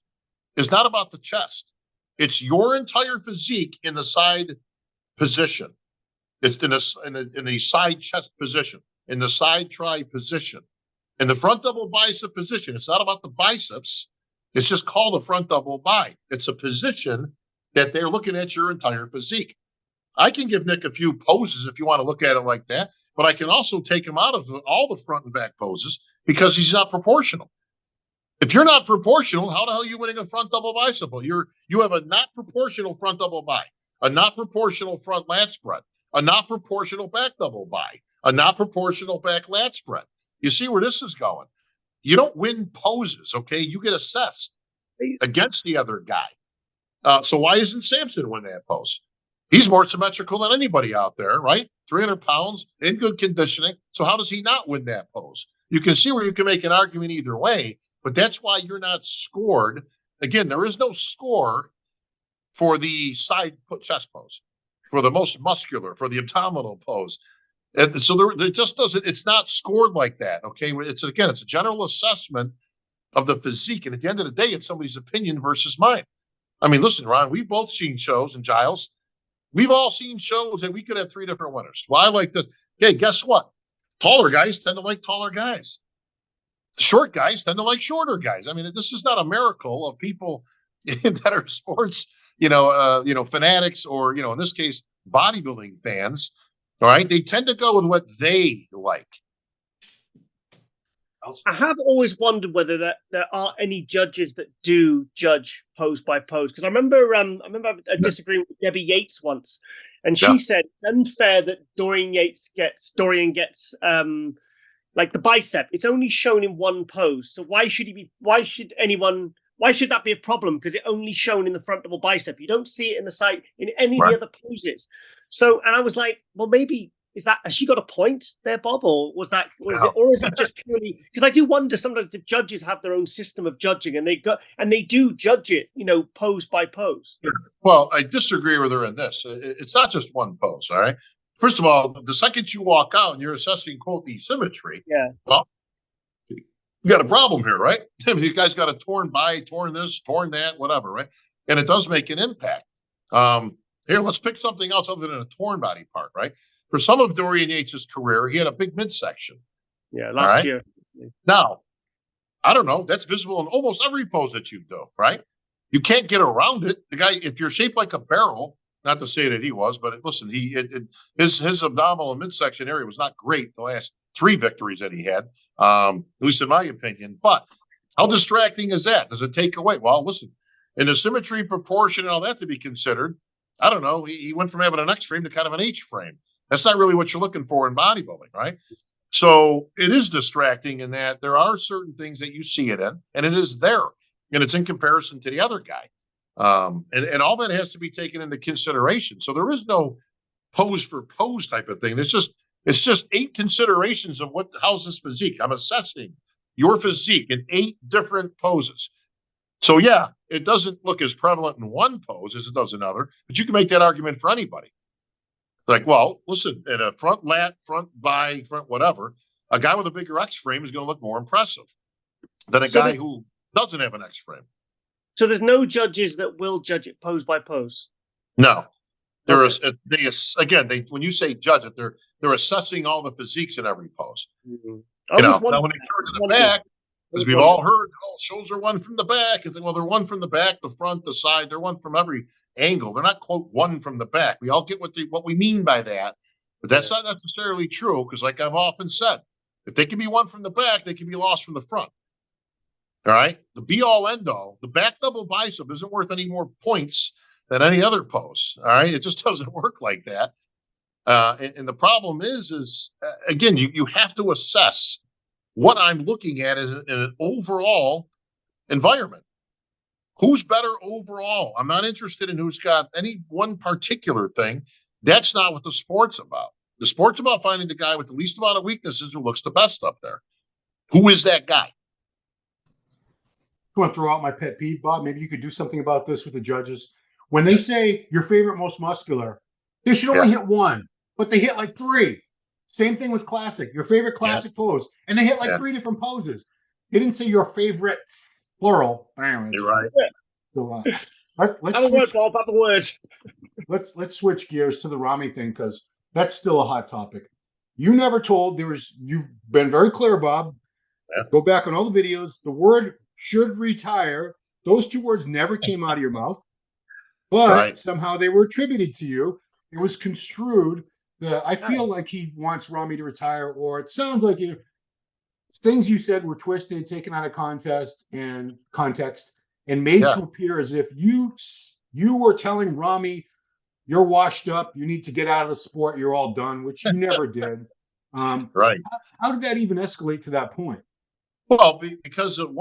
is not about the chest. It's your entire physique in the side position. It's in the side chest position, in the side tri position, in the front double bicep position. It's not about the biceps. It's just called a front double bi. It's a position that they're looking at your entire physique. I can give Nick a few poses if you want to look at it like that, but I can also take him out of all the front and back poses because he's not proportional. If you're not proportional, how the hell are you winning a front double bicep? You have a not proportional front double bi, a not proportional front lat spread, a not proportional back double bi, a not proportional back lat spread. You see where this is going? You don't win poses, okay? You get assessed against the other guy. So why isn't Samson win that pose? He's more symmetrical than anybody out there, right? 300 pounds, in good conditioning. So how does he not win that pose? You can see where you can make an argument either way, but that's why you're not scored. Again, there is no score for the side chest pose, for the most muscular, for the abdominal pose. And so there just doesn't, it's not scored like that, okay? It's a general assessment of the physique. And at the end of the day, it's somebody's opinion versus mine. I mean, listen, Ron, we've both seen shows, and Giles, we've all seen shows that we could have 3 different winners. Well, I like this. Hey, guess what? Taller guys tend to like taller guys. The short guys tend to like shorter guys. I mean, this is not a miracle of people that are sports, fanatics, or, in this case, bodybuilding fans. All right. They tend to go with what they like. I have always wondered whether there are any judges that do judge pose by pose. Because I remember disagreeing with Debbie Yates once, and she said it's unfair that Dorian gets like the bicep. It's only shown in one pose. So why should that be a problem? Because it's only shown in the front double bicep. You don't see it in the side in any of the other poses. So, and I was like, well, maybe has she got a point there, Bob, or is it just purely? Because I do wonder sometimes if judges have their own system of judging, and they do judge it, pose by pose. Well, I disagree with her in this. It's not just one pose. All right. First of all, the second you walk out and you're assessing, quote, the symmetry. Yeah. Well, you got a problem here, right? These guys got a torn bi, torn this, torn that, whatever, right? And it does make an impact. Here, let's pick something else other than a torn body part, right? For some of Dorian Yates's career, he had a big midsection. Yeah, All last right. year. Now, I don't know. That's visible in almost every pose that you do, right? You can't get around it. The guy, if you're shaped like a barrel, not to say that he was, but listen, his abdominal and midsection area was not great the last 3 victories that he had, at least in my opinion. But how distracting is that? Does it take away? Well, listen, in the symmetry, proportion, and all that to be considered, I don't know. He went from having an X frame to kind of an H frame. That's not really what you're looking for in bodybuilding, right? So it is distracting in that there are certain things that you see it in, and it is there, and it's in comparison to the other guy. And all that has to be taken into consideration. So there is no pose for pose type of thing. It's just 8 considerations of how's this physique. I'm assessing your physique in 8 different poses. So yeah, it doesn't look as prevalent in one pose as it does in another, but you can make that argument for anybody. Like, well, listen, at a front lat, front bi, front whatever, a guy with a bigger X frame is going to look more impressive than a guy who doesn't have an X frame. So there's no judges that will judge it pose by pose. No, there is. When you say judge it, they're assessing all the physiques in every pose. Mm-hmm. Now when they turn to the back, as we've all heard, shows are one from the back. It's like, well, they're one from the back, the front, the side. They're one from every angle. They're not, quote, one from the back. We all get what we mean by that, but that's not necessarily true because, like I've often said, if they can be one from the back, they can be lost from the front. All right? The be-all, end-all, the back double bicep isn't worth any more points than any other pose. All right? It just doesn't work like that. And the problem is again, you have to assess what I'm looking at in an overall environment. Who's better overall? I'm not interested in who's got any one particular thing. That's not what the sport's about. The sport's about finding the guy with the least amount of weaknesses who looks the best up there. Who is that guy? I want to throw out my pet peeve, Bob. Maybe you could do something about this with the judges. When they say your favorite most muscular, they should only hit 1, but they hit like 3. Same thing with classic, your favorite classic pose, and they hit like 3 different poses. They didn't say your favorite plural. Anyway, you're right. So, let's switch gears to the Ramy thing because that's still a hot topic. You never told you've been very clear, Bob. Yeah. Go back on all the videos. The word should retire. Those 2 words never came out of your mouth, but somehow they were attributed to you. It was construed. I feel like he wants Ramy to retire, or it sounds like things you said were twisted, taken out of context, and made to appear as if you were telling Ramy, you're washed up, you need to get out of the sport, you're all done, which you never did. Right. How did that even escalate to that point? Well, because of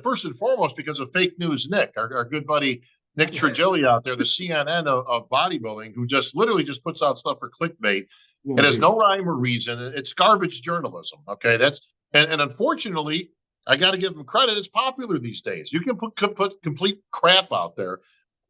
first and foremost, because of fake news Nick, our good buddy Nick Cicherillo out there, the CNN of bodybuilding, who literally just puts out stuff for clickbait. It has no rhyme or reason. It's garbage journalism. Okay, and unfortunately, I got to give him credit. It's popular these days. You can put complete crap out there,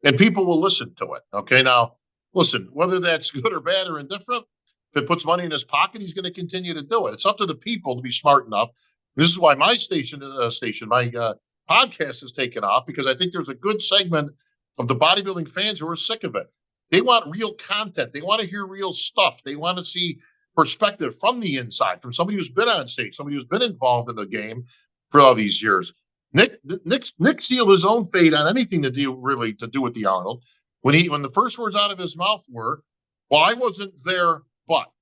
and people will listen to it. Okay, now listen, whether that's good or bad or indifferent, if it puts money in his pocket, he's going to continue to do it. It's up to the people to be smart enough. This is why my my podcast has taken off, because I think there's a good segment of the bodybuilding fans who are sick of it. They want real content. They want to hear real stuff. They want to see perspective from the inside, from somebody who's been on stage, somebody who's been involved in the game for all these years. Nick sealed his own fate on anything to do with the Arnold. When the first words out of his mouth were, well, I wasn't there, but.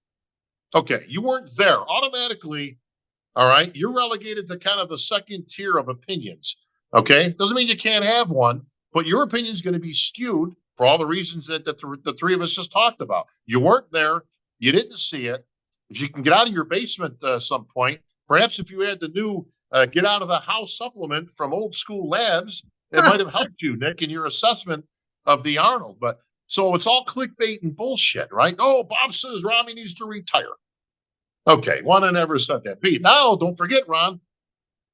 Okay, you weren't there. Automatically, all right, you're relegated to kind of the second tier of opinions. Okay, doesn't mean you can't have one, but your opinion is going to be skewed for all the reasons that the 3 of us just talked about. You weren't there. You didn't see it. If you can get out of your basement some point, perhaps if you had the new Get Out of the House supplement from Old School Labs, it might have helped you, Nick, in your assessment of the Arnold. But so it's all clickbait and bullshit, right? Oh, Bob says Ramy needs to retire. Okay, one, I never said that. B, now don't forget, Ron,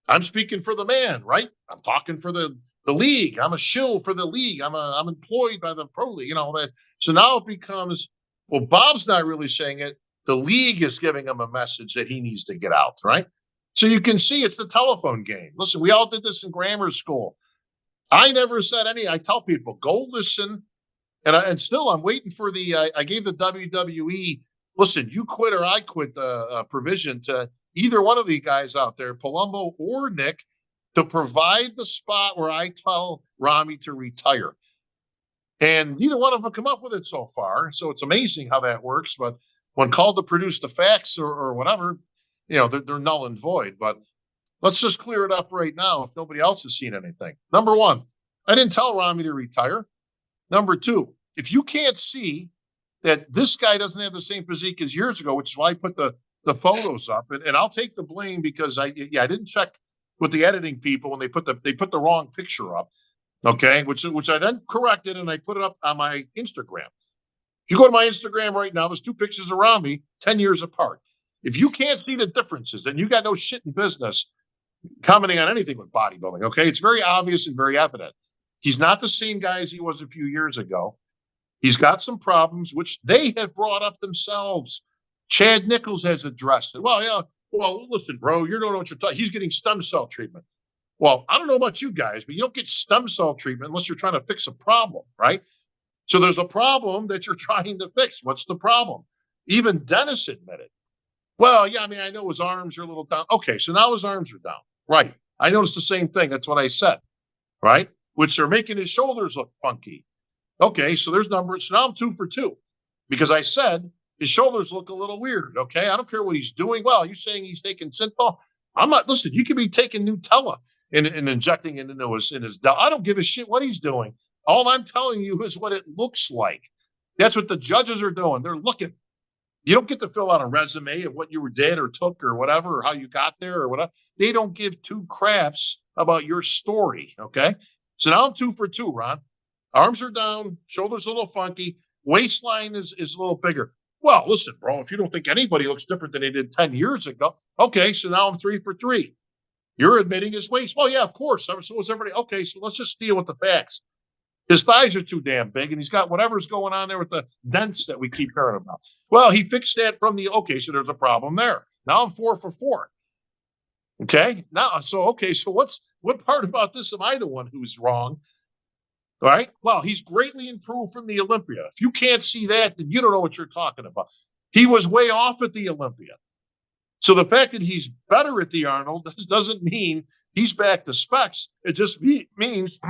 I'm speaking for the man, right? I'm talking for the league. I'm a shill for the league. I'm employed by the pro league, that. So now it becomes, well, Bob's not really saying it. The league is giving him a message that he needs to get out, right? So you can see it's the telephone game. Listen, we all did this in grammar school. I never said I tell people, go listen And still I'm waiting for I gave the WWE, listen, you quit or I quit provision to either one of the guys out there, Palumbo or Nick, to provide the spot where I tell Ramy to retire. And neither one of them come up with it so far. So it's amazing how that works. But when called to produce the facts or whatever, they're null and void. But let's just clear it up right now if nobody else has seen anything. Number one, I didn't tell Ramy to retire. Number two, if you can't see that this guy doesn't have the same physique as years ago, which is why I put the photos up, and I'll take the blame because I didn't check with the editing people when they put the wrong picture up. Okay, which I then corrected and I put it up on my Instagram. If you go to my Instagram right now, there's two pictures around me 10 years apart. If you can't see the differences, then you got no shit in business commenting on anything with bodybuilding. Okay, it's very obvious and very evident. He's not the same guy as he was a few years ago. He's got some problems, which they have brought up themselves. Chad Nichols has addressed it. Well, yeah. Well, listen, bro, you don't know what you're talking. He's getting stem cell treatment. Well, I don't know about you guys, but you don't get stem cell treatment unless you're trying to fix a problem, right? So there's a problem that you're trying to fix. What's the problem? Even Dennis admitted. Well, yeah, I mean, I know his arms are a little down. Okay, so now his arms are down. Right. I noticed the same thing. That's what I said. Right? Which are making his shoulders look funky. Okay, so there's numbers. So now I'm 2 for 2 because I said his shoulders look a little weird. Okay, I don't care what he's doing. Well, you're saying he's taking synthol. I'm not. Listen, you could be taking Nutella and injecting it into his. I don't give a shit what he's doing. All I'm telling you is what it looks like. That's what the judges are doing. They're looking. You don't get to fill out a resume of what you did or took or whatever, or how you got there or whatever. They don't give two craps about your story. Okay, so now I'm 2 for 2, Ron. Arms are down, shoulders a little funky, waistline is a little bigger. Well, listen, bro, if you don't think anybody looks different than they did 10 years ago, okay, so now I'm 3 for 3. You're admitting his waist. Well, yeah, of course. So is everybody. Okay, so let's just deal with the facts. His thighs are too damn big, and he's got whatever's going on there with the dents that we keep hearing about. Well, he fixed that from okay, so there's a problem there. Now I'm 4 for 4. Okay, now, so what part about this am I the one who's wrong? All right. Well, he's greatly improved from the Olympia. If you can't see that, then you don't know what you're talking about. He was way off at the Olympia. So the fact that he's better at the Arnold doesn't mean he's back to specs. It just means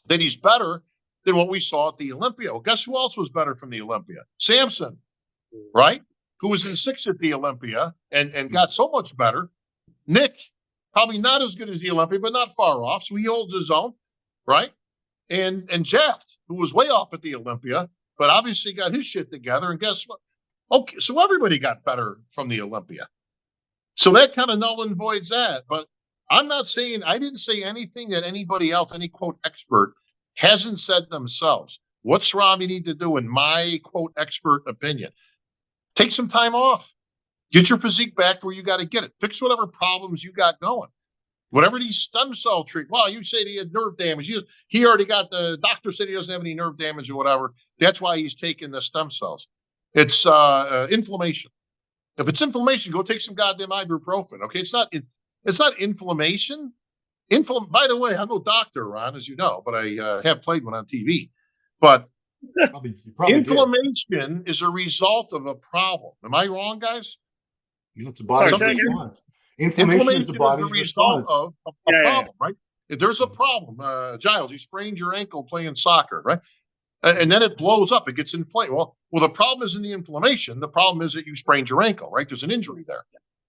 that he's better than what we saw at the Olympia. Well, guess who else was better from the Olympia? Samson, right? Who was in 6th at the Olympia and got so much better. Nick, probably not as good as the Olympia, but not far off. So he holds his own, right? And Jaft, who was way off at the Olympia, but obviously got his shit together. And guess what? Okay, so everybody got better from the Olympia. So that kind of null and voids that. But I didn't say anything that anybody else, any quote expert, hasn't said themselves. What's Ramy need to do, in my quote expert opinion? Take some time off. Get your physique back where you got to get it. Fix whatever problems you got going. Whatever these stem cell treatment. Well, you say he had nerve damage. He already got the doctor said he doesn't have any nerve damage or whatever. That's why he's taking the stem cells. It's inflammation. If it's inflammation, go take some goddamn ibuprofen. Okay, it's not inflammation. By the way, I'm no doctor, Ron, as you know, but I have played one on TV. But probably inflammation is a result of a problem. Am I wrong, guys? It's a body's response. Inflammation is the body's response of a problem, right? If there's a problem, Giles, you sprained your ankle playing soccer, right? And then it blows up, it gets inflamed. Well, the problem isn't the inflammation. The problem is that you sprained your ankle, right? There's an injury there.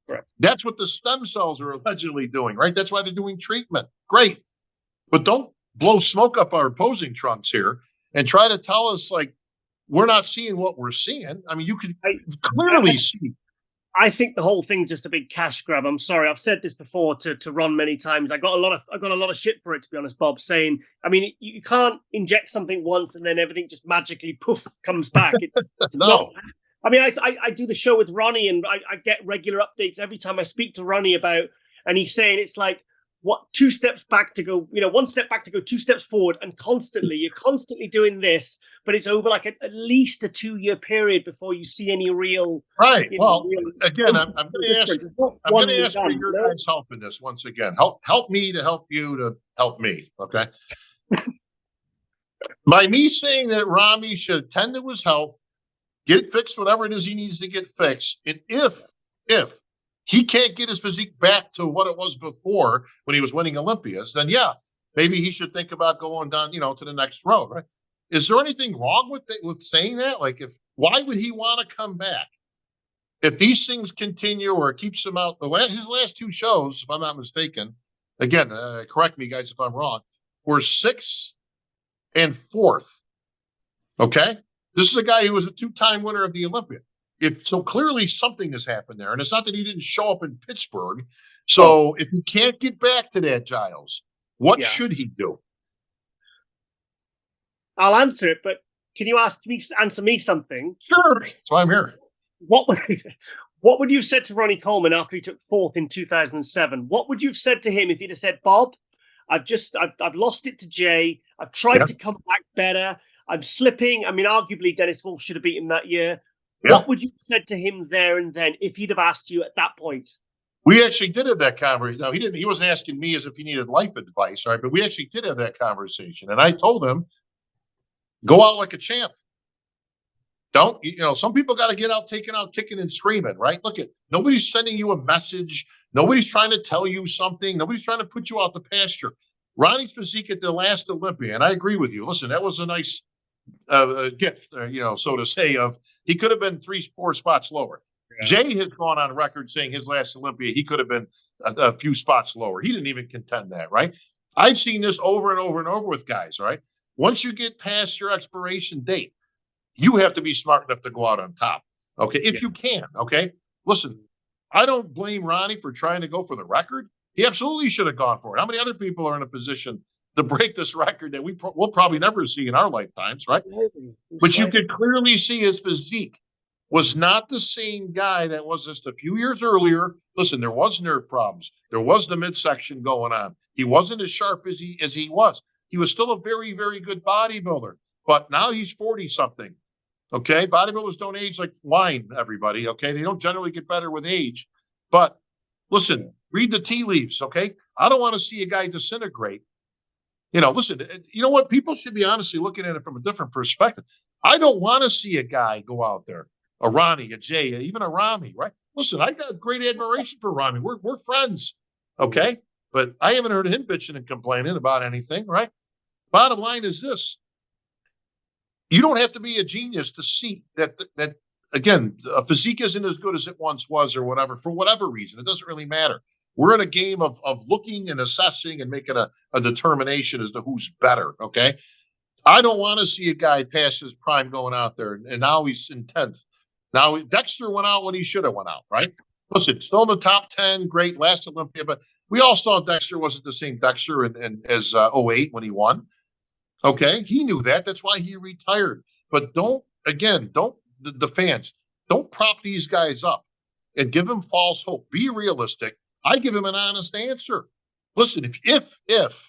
Right. That's what the stem cells are allegedly doing, right? That's why they're doing treatment. Great. But don't blow smoke up our opposing trunks here and try to tell us like we're not seeing what we're seeing. I mean, you could clearly see. I think the whole thing's just a big cash grab. I'm sorry, I've said this before to Ron many times. I got a lot of shit for it, to be honest, Bob. Saying, I mean, you can't inject something once and then everything just magically poof comes back. No. I mean, I do the show with Ronnie, and I get regular updates every time I speak to Ronnie about, and he's saying it's like, what, 2 steps back to go, 1 step back to go 2 steps forward, and you're constantly doing this, but it's over like at least a 2-year period before you see any real. Right. Well, again, I'm going to ask for your guys' help in this once again. Help me to help you to help me. Okay. By me saying that Ramy should tend to his health, get fixed whatever it is he needs to get fixed, and if he can't get his physique back to what it was before when he was winning Olympias, then yeah, maybe he should think about going down, to the next road, right? Is there anything wrong with saying that? Like, why would he want to come back if these things continue or it keeps him out? His last two shows, if I'm not mistaken, again, correct me guys if I'm wrong, were 6th and 4th. Okay, this is a guy who was a 2-time winner of the Olympia. So clearly something has happened there, and it's not that he didn't show up in Pittsburgh. So if he can't get back to that, Giles, what should he do? I'll answer it, but can you answer me something? Sure, that's why I'm here. What would you have said to Ronnie Coleman after he took 4th in 2007? What would you have said to him if he'd have said, Bob, I've lost it to Jay. I've tried to come back better. I'm slipping. I mean, arguably Dennis Wolf should have beaten him that year. Yeah. What would you have said to him there and then if he'd have asked you at that point? We actually did have that conversation. Now, he wasn't asking me as if he needed life advice, right? But we actually did have that conversation. And I told him, go out like a champ. Don't, some people got to get out, taking out, kicking and screaming, right? Look, nobody's sending you a message. Nobody's trying to tell you something. Nobody's trying to put you out the pasture. Ronnie's physique at the last Olympia, and I agree with you. Listen, that was a nice gift, so to say, of he could have been 3-4 spots lower. Yeah. Jay has gone on record saying his last Olympia, he could have been a few spots lower. He didn't even contend that, right? I've seen this over and over and over with guys, right? Once you get past your expiration date, you have to be smart enough to go out on top, okay? If you can, okay? Listen, I don't blame Ronnie for trying to go for the record. He absolutely should have gone for it. How many other people are in a position to break this record that we'll probably never see in our lifetimes, right? But you could clearly see his physique was not the same guy that was just a few years earlier. Listen, there was nerve problems. There was the midsection going on. He wasn't as sharp as he was. He was still a very, very good bodybuilder. But now he's 40-something. Okay, bodybuilders don't age like wine, everybody. Okay, they don't generally get better with age. But listen, read the tea leaves. Okay, I don't want to see a guy disintegrate. Listen, you know what? People should be honestly looking at it from a different perspective. I don't want to see a guy go out there, a Ronnie, a Jay, even a Ramy, right? Listen, I got great admiration for Ramy. We're friends, okay? But I haven't heard him bitching and complaining about anything, right? Bottom line is this. You don't have to be a genius to see that again, a physique isn't as good as it once was or whatever, for whatever reason. It doesn't really matter. We're in a game of looking and assessing and making a determination as to who's better, okay? I don't want to see a guy past his prime going out there, and now he's in 10th. Now, Dexter went out when he should have went out, right? Listen, still in the top 10, great, last Olympia, but we all saw Dexter wasn't the same Dexter as 08 when he won. Okay, he knew that. That's why he retired. But the fans, don't prop these guys up and give them false hope. Be realistic. I give him an honest answer. Listen, if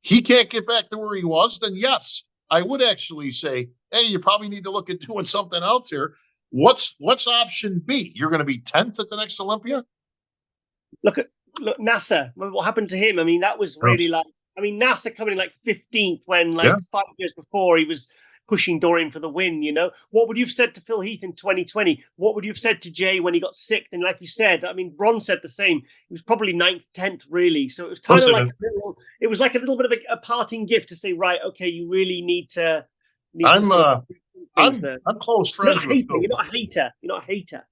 he can't get back to where he was, then yes, I would actually say, hey, you probably need to look at doing something else here. What's option B? You're going to be 10th at the next Olympia? Look, NASA. Remember what happened to him? I mean, that was really NASA coming in like 15th when 5 years before he was pushing Dorian for the win, What would you have said to Phil Heath in 2020? What would you have said to Jay when he got sick? And like you said, I mean, Ron said the same. He was probably 9th, 10th, really. So it was kind of like a little bit of a parting gift to say, right, okay, you really need to. I'm close friends with Phil. You're not a hater. You're not a hater.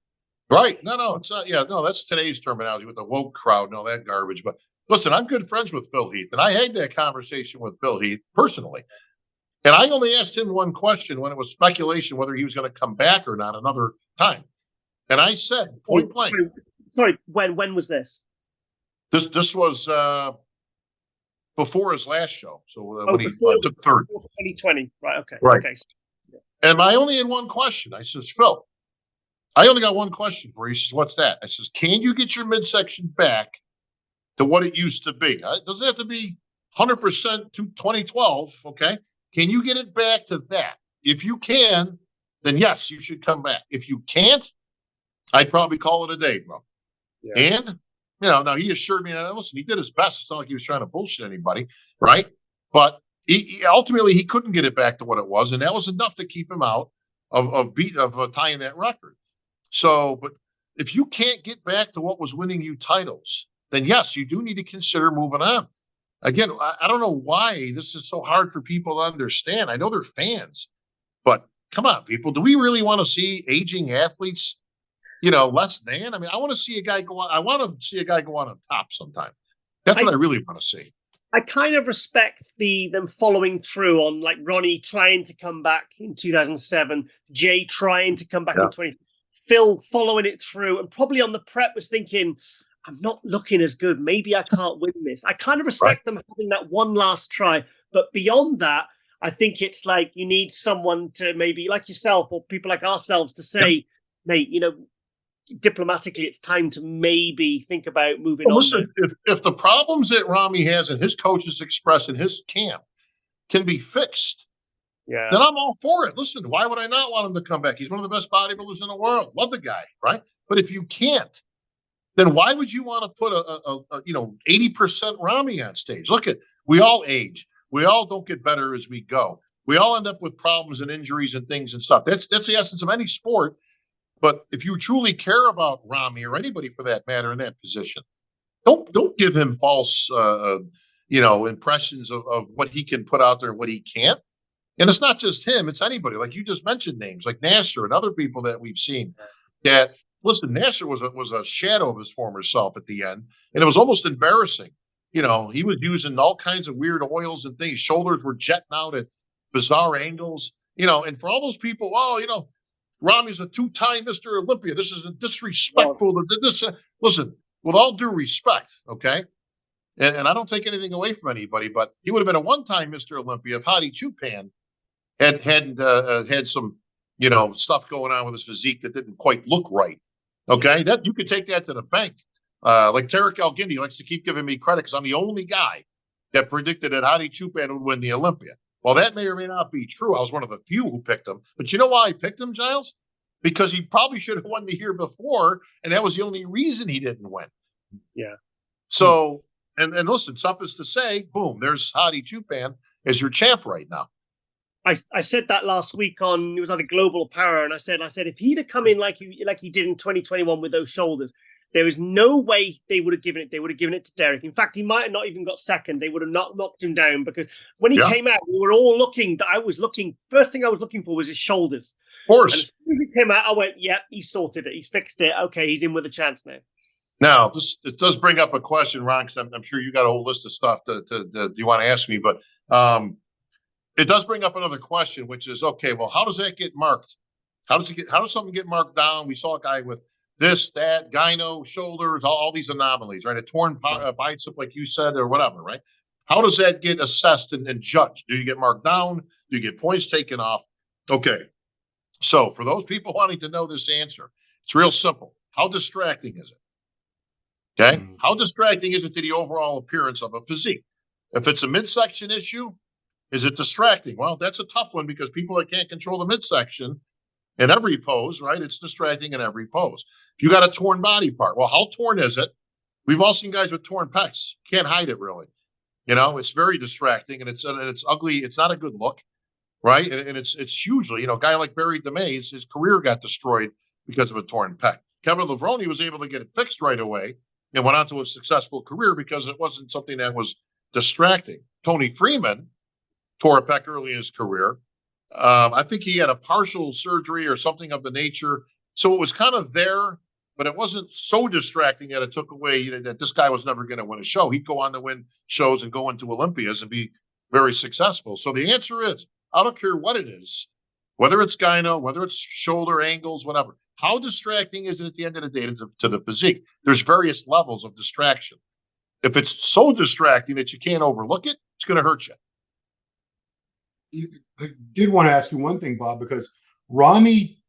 Right. No, it's not. Yeah, no, that's today's terminology with the woke crowd and all that garbage. But listen, I'm good friends with Phil Heath, and I had that conversation with Phil Heath personally. And I only asked him one question when it was speculation whether he was going to come back or not another time. And I said, point blank. Sorry, when was this? This was before his last show. So when he took third. 2020. Right, okay. Right. Okay. And I only had one question. I says, Phil, I only got one question for you. He says, what's that? I says, can you get your midsection back to what it used to be? It doesn't have to be 100% to 2012, okay? Can you get it back to that? If you can, then yes, you should come back. If you can't, I'd probably call it a day, bro. Yeah. And, now he assured me, listen, he did his best. It's not like he was trying to bullshit anybody, right? But ultimately he couldn't get it back to what it was, and that was enough to keep him out of tying that record. So, but if you can't get back to what was winning you titles, then yes, you do need to consider moving on. Again, I don't know why this is so hard for people to understand. I know they're fans, but come on, people, do we really want to see aging athletes, less than? I mean, I want to see a guy go on. I want to see a guy go on top sometime. That's what I really want to see. I kind of respect them following through on, like, Ronnie trying to come back in 2007, Jay trying to come back in 20, Phil following it through, and probably on the prep was thinking, I'm not looking as good. Maybe I can't win this. I kind of respect them having that one last try. But beyond that, I think it's like you need someone to maybe, like yourself or people like ourselves, to say, mate, diplomatically, it's time to maybe think about moving on. Listen, if the problems that Ramy has and his coaches express in his camp can be fixed, then I'm all for it. Listen, why would I not want him to come back? He's one of the best bodybuilders in the world. Love the guy, right? But if you can't, then why would you want to put a 80% Ramy on stage? Look, we all age. We all don't get better as we go. We all end up with problems and injuries and things and stuff. That's the essence of any sport. But if you truly care about Ramy or anybody for that matter in that position, don't give him false impressions of what he can put out there and what he can't. And it's not just him; it's anybody. Like you just mentioned names like Nasser and other people that we've seen. That listen, Nasser was a shadow of his former self at the end, and it was almost embarrassing. He was using all kinds of weird oils and things. Shoulders were jetting out at bizarre angles. And for all those people, Ramy's a two-time Mr. Olympia. This is disrespectful. Listen, with all due respect, okay? And I don't take anything away from anybody, but he would have been a one-time Mr. Olympia if Hadi Chupan had some, stuff going on with his physique that didn't quite look right. Okay, that you could take that to the bank. Like Tarek Elgindi likes to keep giving me credit because I'm the only guy that predicted that Hadi Chupan would win the Olympia. Well, that may or may not be true. I was one of the few who picked him. But you know why I picked him, Giles? Because he probably should have won the year before, and that was the only reason he didn't win. Yeah. So, and listen, suffice to say, boom, there's Hadi Chupan as your champ right now. I said that last week on, it was either Global Power, and I said if he'd have come in like he did in 2021 with those shoulders, there is no way they would have given it. They would have given it to Derek. In fact, he might have not even got second. They would have not knocked him down because when he came out, we were all looking. First thing I was looking for was his shoulders. Of course. And as soon as he came out, I went, "Yep, he's sorted it. He's fixed it. Okay, he's in with a chance now." Now, it does bring up a question, Ron, because I'm sure you got a whole list of stuff that you want to ask me, but it does bring up another question, which is, okay, well, how does that get marked? How does something get marked down? We saw a guy with this, that, gyno, shoulders, all these anomalies, right? A torn bicep, like you said, or whatever, right? How does that get assessed and judged? Do you get marked down? Do you get points taken off? Okay. So for those people wanting to know this answer, it's real simple. How distracting is it? Okay. How distracting is it to the overall appearance of a physique? If it's a midsection issue, is it distracting? Well, that's a tough one because people that can't control the midsection in every pose, right? It's distracting in every pose. If you got a torn body part, well, how torn is it? We've all seen guys with torn pecs. Can't hide it really. It's very distracting and it's ugly. It's not a good look, right? And it's hugely, a guy like Barry DeMays, his career got destroyed because of a torn pec. Kevin Levrone was able to get it fixed right away and went on to a successful career because it wasn't something that was distracting. Tony Freeman tore a pec early in his career. I think he had a partial surgery or something of the nature. So it was kind of there, but it wasn't so distracting that it took away that this guy was never going to win a show. He'd go on to win shows and go into Olympias and be very successful. So the answer is, I don't care what it is, whether it's gyno, whether it's shoulder angles, whatever. How distracting is it at the end of the day to the physique? There's various levels of distraction. If it's so distracting that you can't overlook it, it's going to hurt you. I did want to ask you one thing, Bob, because Ramy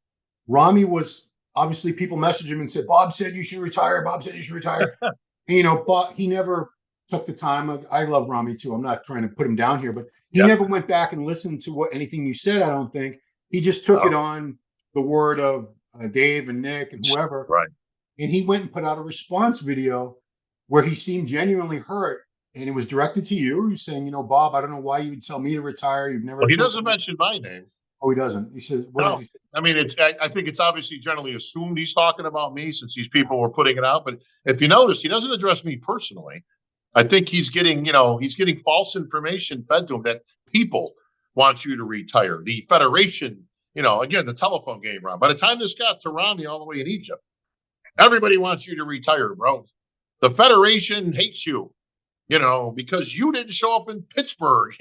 was obviously people messaged him and said, Bob said you should retire. Bob said you should retire. And, but he never took the time. I love Ramy too. I'm not trying to put him down here, but he never went back and listened to anything you said. I don't think he just took it on the word of Dave and Nick and whoever. Right. And he went and put out a response video where he seemed genuinely hurt and it was directed to you. You're saying, you know, Bob, I don't know why you would tell me to retire. You've never. Well, he told doesn't me. mention my name. Oh, he doesn't. He says, what does he say? I mean, I think it's obviously generally assumed he's talking about me since these people were putting it out. But if you notice, he doesn't address me personally. I think he's getting false information fed to him that people want you to retire. The Federation, again, the telephone game, Ron. By the time this got to Ramy all the way in Egypt, everybody wants you to retire, bro. The Federation hates you, because you didn't show up in Pittsburgh.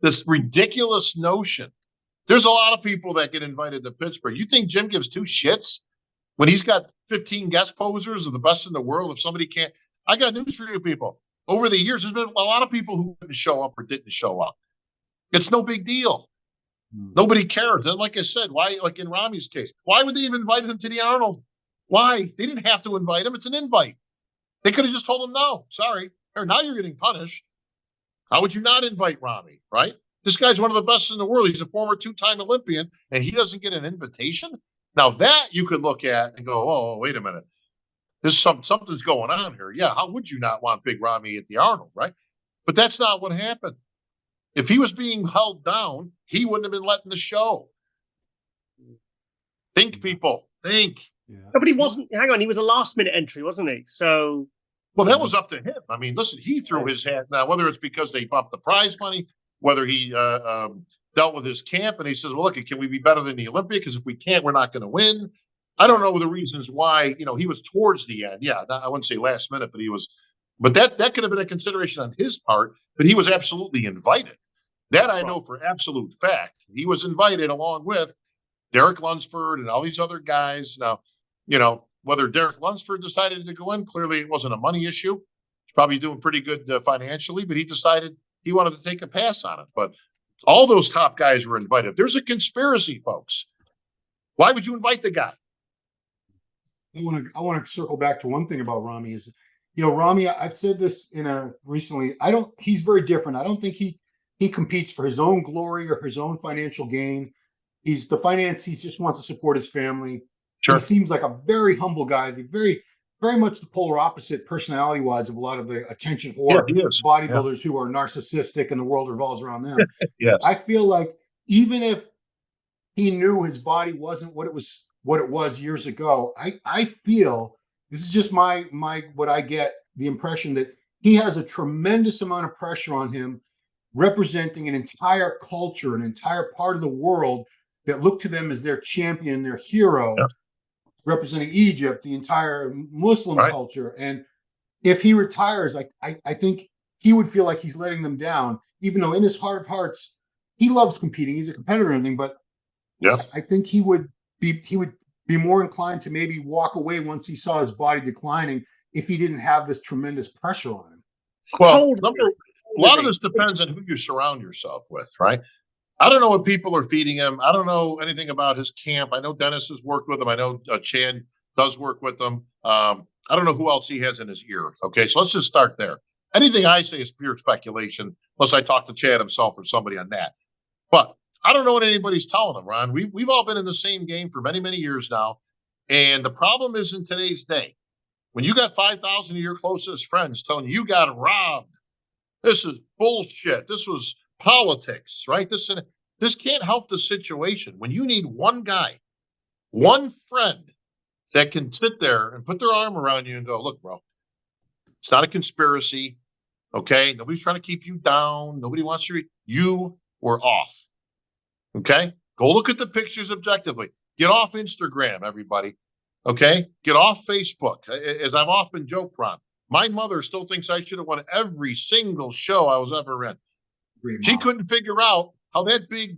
This ridiculous notion. There's a lot of people that get invited to Pittsburgh. You think Jim gives two shits when he's got 15 guest posers of the best in the world? If somebody can't, I got news for you people. Over the years, there's been a lot of people who didn't show up or didn't show up. It's no big deal. Nobody cares. And like I said, why, like in Ramy's case, why would they have invited him to the Arnold? Why? They didn't have to invite him. It's an invite. They could have just told him, no, sorry. Or now you're getting punished. How would you not invite Ramy, right? This guy's one of the best in the world. He's a former 2-time Olympian, and he doesn't get an invitation? Now that you could look at and go, oh, wait a minute. Something's going on here. Yeah, how would you not want Big Ramy at the Arnold, right? But that's not what happened. If he was being held down, he wouldn't have been letting the show. Think, people. Think. Yeah. No, but he wasn't. Hang on, he was a last-minute entry, wasn't he? So. Well, that was up to him. I mean, listen, he threw his hat. Now, whether it's because they bumped the prize money, whether he dealt with his camp and he says, well, look, can we be better than the Olympia? Because if we can't, we're not going to win. I don't know the reasons why, he was towards the end. Yeah, I wouldn't say last minute, but he was. But that could have been a consideration on his part, but he was absolutely invited. That I know for absolute fact. He was invited along with Derek Lunsford and all these other guys. Now, whether Derek Lunsford decided to go in, clearly it wasn't a money issue. He's probably doing pretty good financially, but he decided he wanted to take a pass on it. But all those top guys were invited. There's a conspiracy, folks. Why would you invite the guy? I want to circle back to one thing about Ramy is, Ramy, I've said this recently. He's very different. I don't think he competes for his own glory or his own financial gain. He just wants to support his family. Sure. He seems like a very humble guy, very, very much the polar opposite personality-wise of a lot of the attention whore bodybuilders who are narcissistic and the world revolves around them. Yes. I feel like even if he knew his body wasn't what it was years ago, I feel, this is just my what I get, the impression that he has a tremendous amount of pressure on him, representing an entire culture, an entire part of the world that look to them as their champion, their hero, representing Egypt, the entire Muslim culture. And if he retires, I think he would feel like he's letting them down, even though in his heart of hearts, he loves competing. He's a competitor and everything, but I think he would be more inclined to maybe walk away once he saw his body declining if he didn't have this tremendous pressure on him. Well, a lot of this depends on who you surround yourself with, right? I don't know what people are feeding him. I don't know anything about his camp. I know Dennis has worked with him. I know Chan does work with him. I don't know who else he has in his ear. Okay, so let's just start there. Anything I say is pure speculation, unless I talk to Chad himself or somebody on that. But I don't know what anybody's telling him, Ron. We've all been in the same game for many, many years now. And the problem is in today's day, when you got 5,000 of your closest friends telling you got robbed, this is bullshit. This was politics, right? This can't help the situation. When you need one guy, one friend that can sit there and put their arm around you and go, look, bro, it's not a conspiracy. Okay. Nobody's trying to keep you down. Nobody wants you were off. Okay. Go look at the pictures objectively. Get off Instagram, everybody. Okay. Get off Facebook. As I've often joked, Ron, my mother still thinks I should have won every single show I was ever in. She couldn't figure out how that big,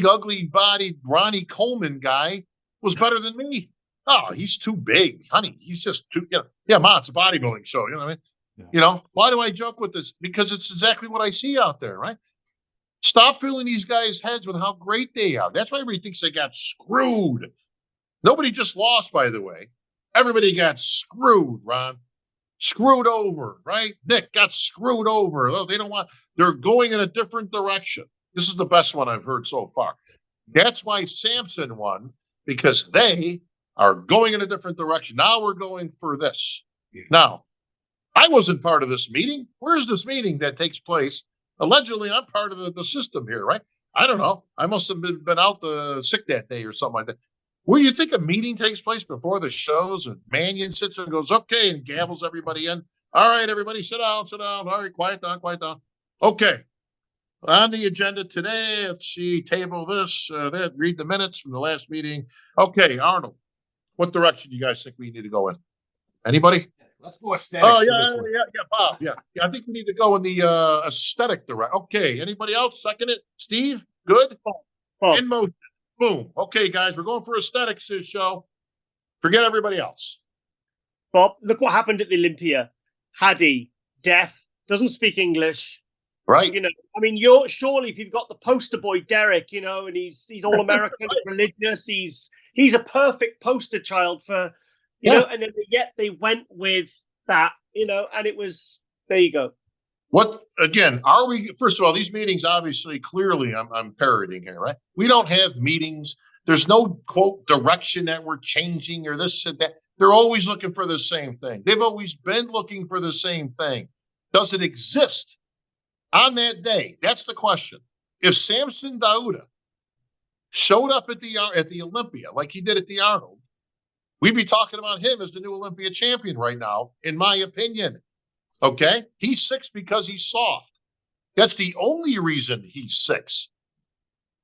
ugly bodied Ronnie Coleman guy was better than me. Oh, he's too big, honey. He's just too, yeah, Ma, it's a bodybuilding show. You know what I mean? Yeah. Why do I joke with this? Because it's exactly what I see out there, right? Stop filling these guys' heads with how great they are. That's why everybody thinks they got screwed. Nobody just lost, by the way. Everybody got screwed, Ron. Screwed over, right? Nick got screwed over. Oh, they're going in a different direction. This is the best one I've heard so far. That's why Samson won, because they are going in a different direction. Now we're going for this. Yeah. Now, I wasn't part of this meeting. Where's this meeting that takes place? Allegedly, I'm part of the system here, right? I don't know. I must have been out sick that day or something like that. Where you think a meeting takes place before the shows, and Mannion sits there and goes, okay, and gavels everybody in. All right, everybody, sit down, sit down. All right, quiet down, quiet down. Okay. On the agenda today, let's see, table this, that, read the minutes from the last meeting. Okay, Arnold, what direction do you guys think we need to go in? Anybody? Let's go aesthetics. Oh, yeah, Bob. Yeah, I think we need to go in the aesthetic direction. Okay, anybody else second it? Steve, good? Bob. In motion. Boom. Okay, guys, we're going for aesthetics this show. Forget everybody else. Bob, look what happened at the Olympia. Haddy, deaf, doesn't speak English. Right. You know, I mean, you're surely if you've got the poster boy Derek, you know, and he's all American, religious, he's a perfect poster child for, you know, and then yet they went with that, you know, and it was there you go. What again? Are we? First of all, these meetings obviously, clearly, I'm parroting here, right? We don't have meetings. There's no quote direction that we're changing or this and that. They're always looking for the same thing. They've always been looking for the same thing. Does it exist on that day? That's the question. If Samson Dauda showed up at the Olympia like he did at the Arnold, we'd be talking about him as the new Olympia champion right now, in my opinion. Okay? He's 6 because he's soft. That's the only reason he's 6.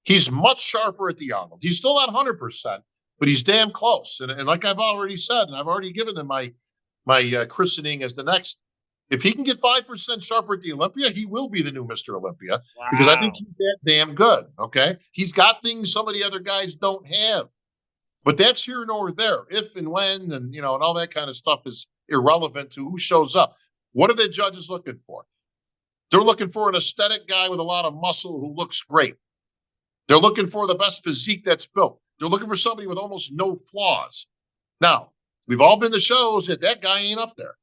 He's much sharper at the Arnold. He's still not 100%, but he's damn close. And like I've already said, and I've already given him my christening as the next. If he can get 5% sharper at the Olympia, he will be the new Mr. Olympia. Wow. Because I think he's that damn good. Okay? He's got things some of the other guys don't have. But that's here nor there. If and when, and and all that kind of stuff is irrelevant to who shows up. What are the judges looking for? They're looking for an aesthetic guy with a lot of muscle who looks great. They're looking for the best physique that's built. They're looking for somebody with almost no flaws. Now, we've all been to shows that guy ain't up there.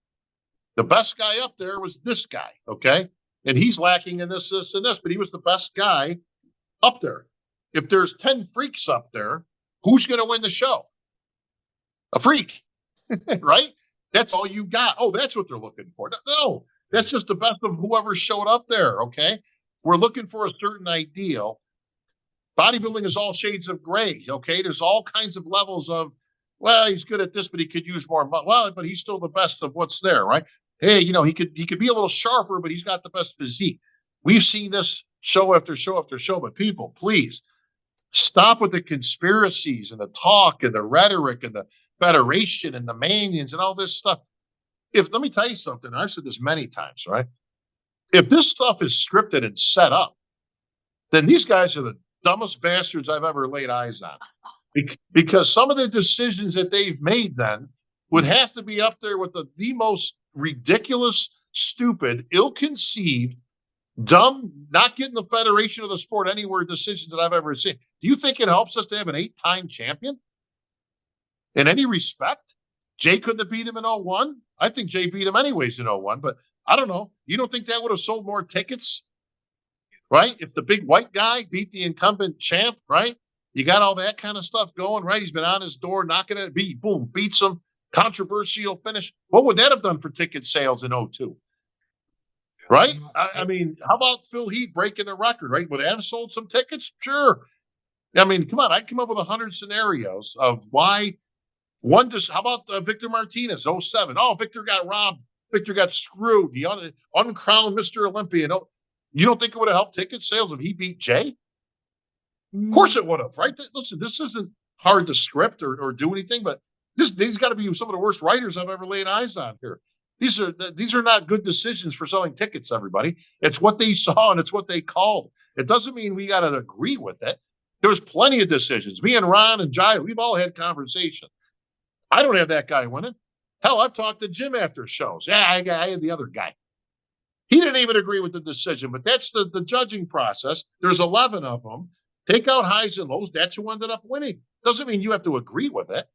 The best guy up there was this guy, okay? And he's lacking in this, and this, but he was the best guy up there. If there's 10 freaks up there, who's going to win the show? A freak, right? That's all you got. Oh, that's what they're looking for. No, that's just the best of whoever showed up there, okay? We're looking for a certain ideal. Bodybuilding is all shades of gray, okay? There's all kinds of levels of, well, he's good at this, but he could use more. Well, but he's still the best of what's there, right? Hey, he could be a little sharper, but he's got the best physique. We've seen this show after show after show, but people, please stop with the conspiracies and the talk and the rhetoric and the Federation and the Manions and all this stuff. Let me tell you something, I've said this many times, right? If this stuff is scripted and set up, then these guys are the dumbest bastards I've ever laid eyes on. Because some of the decisions that they've made then would have to be up there with the most ridiculous, stupid, ill-conceived, dumb, not getting the Federation of the sport anywhere decisions that I've ever seen. Do you think it helps us to have an 8-time champion? In any respect? Jay couldn't have beat him in 01? I think Jay beat him anyways in 01, but I don't know. You don't think that would have sold more tickets? Right? If the big white guy beat the incumbent champ, right? You got all that kind of stuff going, right? He's been on his door, knocking at it, beats him, controversial finish. What would that have done for ticket sales in 02? Right? I mean, how about Phil Heath breaking the record, right? Would that have sold some tickets? Sure. I mean, come on. I come up with 100 scenarios of why how about Victor Martinez, 07? Oh, Victor got robbed. Victor got screwed. The uncrowned Mr. Olympia. You don't think it would have helped ticket sales if he beat Jay? Of course it would have, right? Listen, this isn't hard to script or do anything, but these got to be some of the worst writers I've ever laid eyes on here. These are not good decisions for selling tickets, everybody. It's what they saw and it's what they called. It doesn't mean we got to agree with it. There's plenty of decisions. Me and Ron and Giles, we've all had conversation. I don't have that guy winning. Hell, I've talked to Jim after shows. Yeah, I had the other guy. He didn't even agree with the decision, but that's the judging process. There's 11 of them. Take out highs and lows. That's who ended up winning. Doesn't mean you have to agree with it.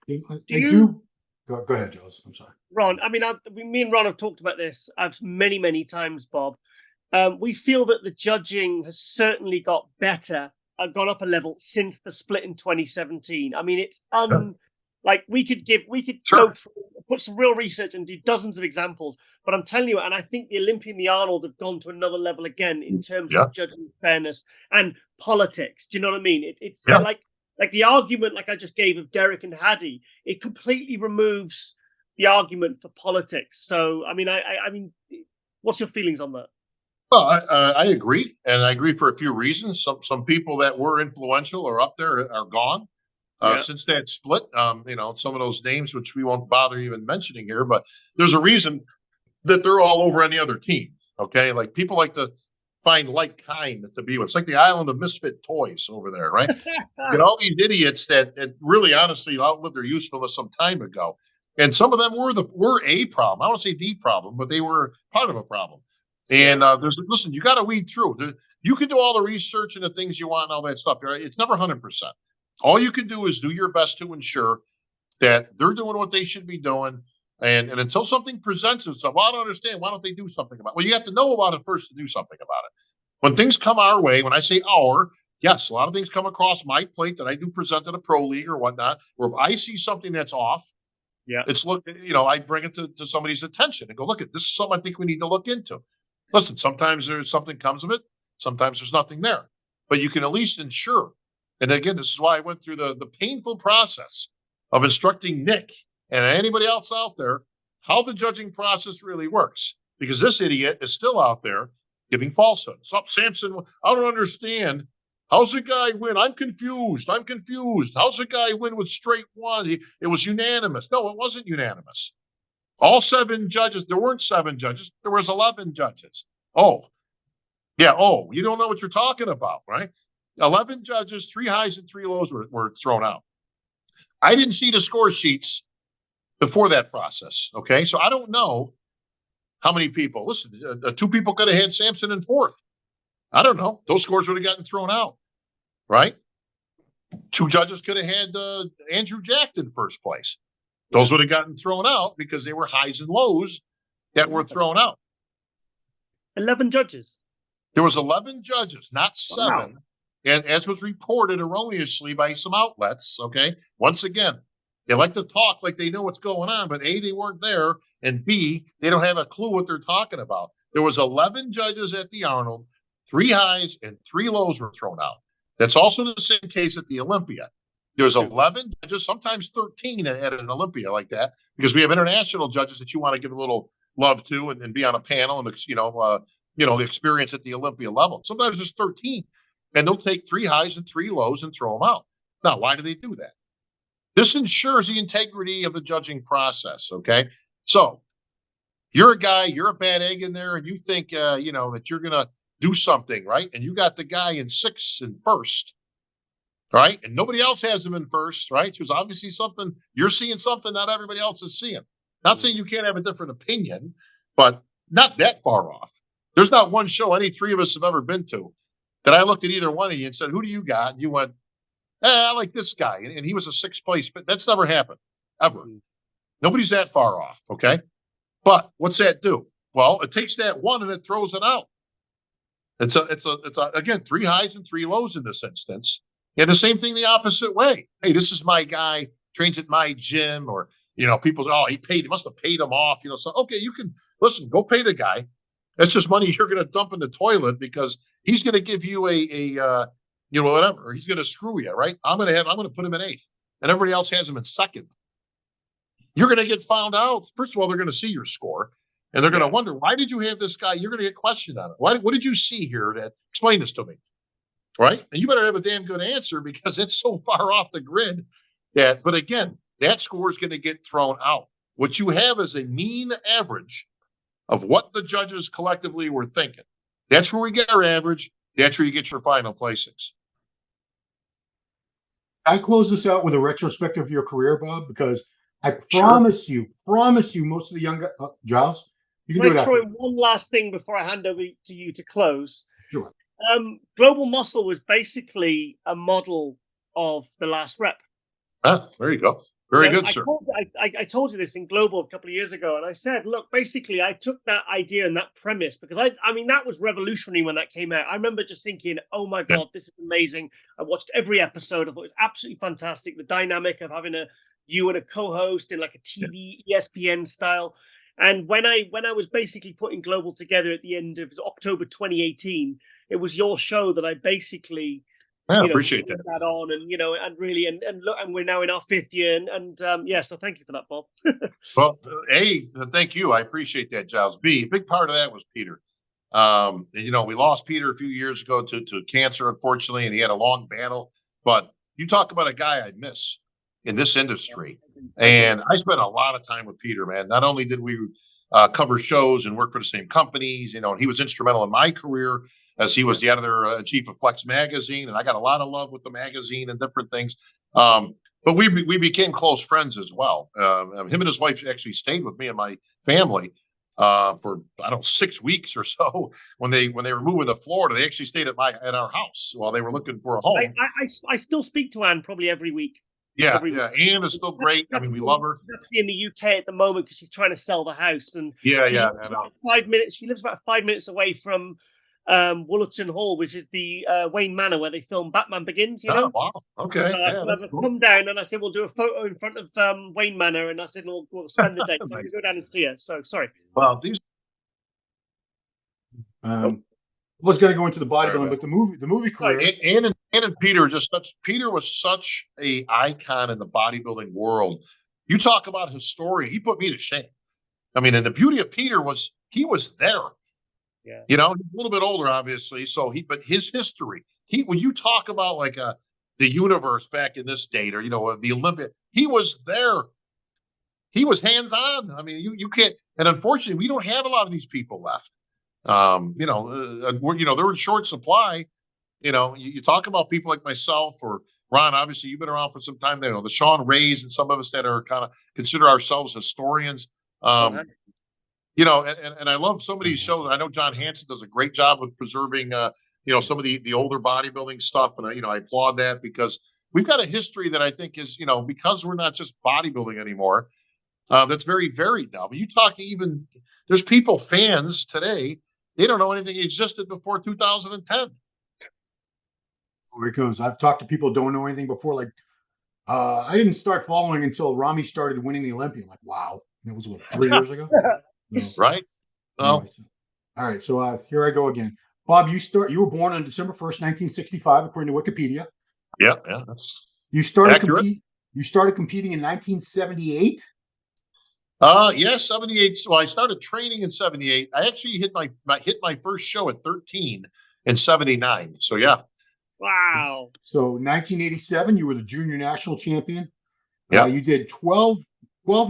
Go ahead, Giles. I'm sorry. Ron, I mean, me and Ron have talked about this many, many times, Bob. We feel that the judging has certainly got better, gone up a level since the split in 2017. I mean, it's Like we could Sure. go through, put some real research and do dozens of examples. But I'm telling you, and I think the Olympia and the Arnold have gone to another level again in terms Yeah. of judging fairness and politics. Do you know what I mean? It's Yeah. like the argument, like I just gave of Derek and Haddy, it completely removes the argument for politics. So, I mean, I mean, what's your feelings on that? Well, I agree, and I agree for a few reasons. Some people that were influential or up there are gone Yeah. since that split. You know, some of those names, which we won't bother even mentioning here, but there's a reason that they're all over any other team. Okay, like people like to find like kind to be with. It's like the island of misfit toys over there, right? You get all these idiots that really, honestly, outlived their usefulness some time ago, and some of them were a problem. I don't say the problem, but they were part of a problem. And listen, you got to weed through. You can do all the research and the things you want and all that stuff. Right? It's never 100%. All you can do is do your best to ensure that they're doing what they should be doing. And until something presents itself, well, I don't understand. Why don't they do something about it? Well, you have to know about it first to do something about it. When things come our way, when I say our, yes, a lot of things come across my plate that I do present at a pro league or whatnot, where if I see something that's off, it's I bring it to somebody's attention and go, look, this is something I think we need to look into. Listen, sometimes there's something comes of it. Sometimes there's nothing there, but you can at least ensure. And again, this is why I went through the painful process of instructing Nick and anybody else out there how the judging process really works, because this idiot is still out there giving falsehoods. So, Samson, I don't understand. How's the guy win? I'm confused. How's the guy win with straight one? It was unanimous. No, it wasn't unanimous. All 7 judges, there weren't 7 judges. There was 11 judges. Oh, yeah. Oh, you don't know what you're talking about, right? 11 judges, 3 highs and 3 lows were thrown out. I didn't see the score sheets before that process. Okay. So I don't know how many people. Listen, 2 people could have had Samson in 4th. I don't know. Those scores would have gotten thrown out, right? 2 judges could have had Andrew Jack in 1st place. Those would have gotten thrown out because they were highs and lows that were thrown out. 11 judges. There was 11 judges, not 7. Wow. And as was reported erroneously by some outlets, okay? Once again, they like to talk like they know what's going on, but A, they weren't there, and B, they don't have a clue what they're talking about. There was 11 judges at the Arnold, 3 highs and 3 lows were thrown out. That's also the same case at the Olympia. There's 11 judges, sometimes 13 at an Olympia like that, because we have international judges that you want to give a little love to and be on a panel and experience at the Olympia level. Sometimes there's 13, and they'll take 3 highs and 3 lows and throw them out. Now, why do they do that? This ensures the integrity of the judging process. Okay, so you're a guy, you're a bad egg in there, and you think that you're gonna do something, right? And you got the guy in 6th and 1st. Right? And nobody else has him in 1st, right? There's obviously something, you're seeing something not everybody else is seeing. Not saying you can't have a different opinion, but not that far off. There's not one show any 3 of us have ever been to that I looked at either one of you and said, who do you got? And you went, I like this guy. And he was a 6th place. But that's never happened, ever. Nobody's that far off, okay? But what's that do? Well, it takes that one and it throws it out. It's again, 3 highs and 3 lows in this instance. Yeah, the same thing the opposite way. Hey, this is my guy, trains at my gym, or people say, he must have paid him off. So okay, you can listen, go pay the guy. That's just money you're gonna dump in the toilet because he's gonna give you a whatever, or he's gonna screw you, right? I'm gonna put him in 8th, and everybody else has him in 2nd. You're gonna get found out. First of all, they're gonna see your score, and they're gonna wonder, why did you have this guy? You're gonna get questioned on it. What did you see here that explain this to me? Right? And you better have a damn good answer because it's so far off the grid but again, that score is going to get thrown out. What you have is a mean average of what the judges collectively were thinking. That's where we get our average. That's where you get your final placings. I close this out with a retrospective of your career, Bob, because I promise you, most of the young guys, Giles, you can do it after. Throw in one last thing before I hand over to you to close. Sure. Global Muscle was basically a model of the last rep. Ah, there you go. Very good, sir. I told you this in Global a couple of years ago, and I said, look, basically, I took that idea and that premise because I mean, that was revolutionary when that came out. I remember just thinking, oh my God, this is amazing. I watched every episode. I thought it was absolutely fantastic. The dynamic of having a you and a co-host in like a TV ESPN style. And when I was basically putting Global together at the end of October 2018, it was your show that I basically appreciate that on, and and really and look, and we're now in our 5th year, and so thank you for that, Bob. Well, A, thank you. I appreciate that, Giles. B, a big part of that was Peter. We lost Peter a few years ago to cancer, unfortunately, and he had a long battle. But you talk about a guy I miss in this industry. And I spent a lot of time with Peter, man. Not only did we cover shows and work for the same companies, and he was instrumental in my career as he was the editor-in-chief of Flex Magazine. And I got a lot of love with the magazine and different things. But we became close friends as well. Him and his wife actually stayed with me and my family for 6 weeks or so when they were moving to Florida. They actually stayed at our house while they were looking for a home. I still speak to Anne probably every week. Yeah. Anne is still great. I mean, we love her. She's actually in the UK at the moment because she's trying to sell the house. And I know. About 5 minutes. She lives about 5 minutes away from Woollerton Hall, which is the Wayne Manor where they filmed Batman Begins. Oh, wow. Okay. So I've come down and I said we'll do a photo in front of Wayne Manor, and I said we'll spend the day. So Nice. we go down and see her. So sorry. Well, these. Was going to go into the bodybuilding, but the movie career. Ann and Peter Peter was such a icon in the bodybuilding world. You talk about historian, he put me to shame. I mean, and the beauty of Peter was he was there. Yeah. He's a little bit older, obviously. But his history, when you talk about like the universe back in this date, or the Olympia, he was there. He was hands-on. I mean, you can't, and unfortunately, we don't have a lot of these people left. They're in short supply. You talk about people like myself or Ron. Obviously, you've been around for some time. The Sean Rays and some of us that are kind of consider ourselves historians. And I love some of these shows. I know John Hansen does a great job with preserving, some of the older bodybuilding stuff, and I applaud that because we've got a history that I think is, because we're not just bodybuilding anymore. That's very varied now. But you talk there's fans today. They don't know anything existed before 2010. Where it goes. I've talked to people who don't know anything before. Like, I didn't start following until Ramy started winning the Olympia. I'm like, wow, that was 3 years ago, right? Well, all right. So here I go again. Bob, you were born on December 1st, 1965, according to Wikipedia. Yeah, that's You started accurate. You started competing in 1978. 78. So I started training in 78. I actually hit my first show at 13 in 79. So yeah. Wow. So 1987, you were the junior national champion. Yeah. You did 12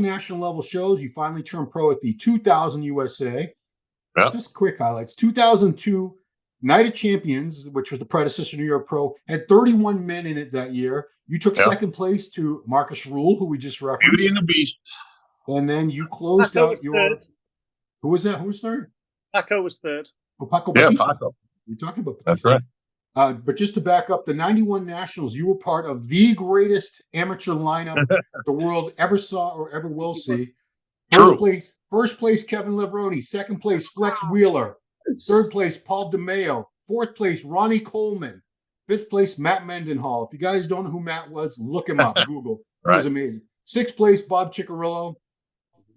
national level shows. You finally turned pro at the 2000 USA. Yeah. Just quick highlights. 2002 Night of Champions, which was the predecessor to New York Pro, had 31 men in it that year. You took second place to Marcus Rule, who we just referenced. Beauty and the Beast. And then you closed out your. Third. Who was that? Who was third? Paco was third. Oh, Paco Yeah, Batista. Paco. We're talking about That's Batista. right. But just to back up, the 91 Nationals, you were part of the greatest amateur lineup the world ever saw or ever will see. First place, Kevin Levrone. Second place, Flex Wheeler. Third place, Paul DeMeo. Fourth place, Ronnie Coleman. Fifth place, Matt Mendenhall. If you guys don't know who Matt was, look him up. Google. It was amazing. Sixth place, Bob Cicherillo.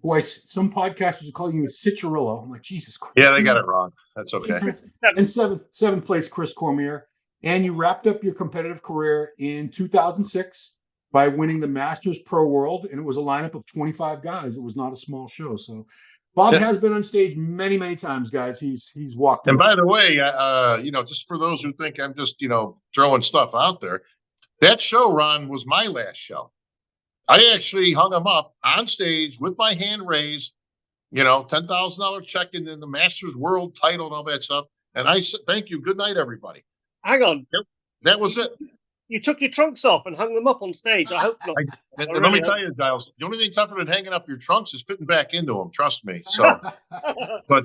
Who some podcasters are calling you Cicherillo. I'm like, Jesus Christ. Yeah, they got it wrong. That's okay. And seventh place, Chris Cormier. And you wrapped up your competitive career in 2006 by winning the Masters Pro World. And it was a lineup of 25 guys. It was not a small show. So Bob has been on stage many, many times, guys. He's walked. And by the way, just for those who think I'm just, throwing stuff out there, that show, Ron, was my last show. I actually hung him up on stage with my hand raised, $10,000 check in the Masters World title and all that stuff. And I said, thank you. Good night, everybody. Hang on. That was it. You took your trunks off and hung them up on stage. I hope not. And let me tell you, Giles, the only thing tougher than hanging up your trunks is fitting back into them. Trust me. So, but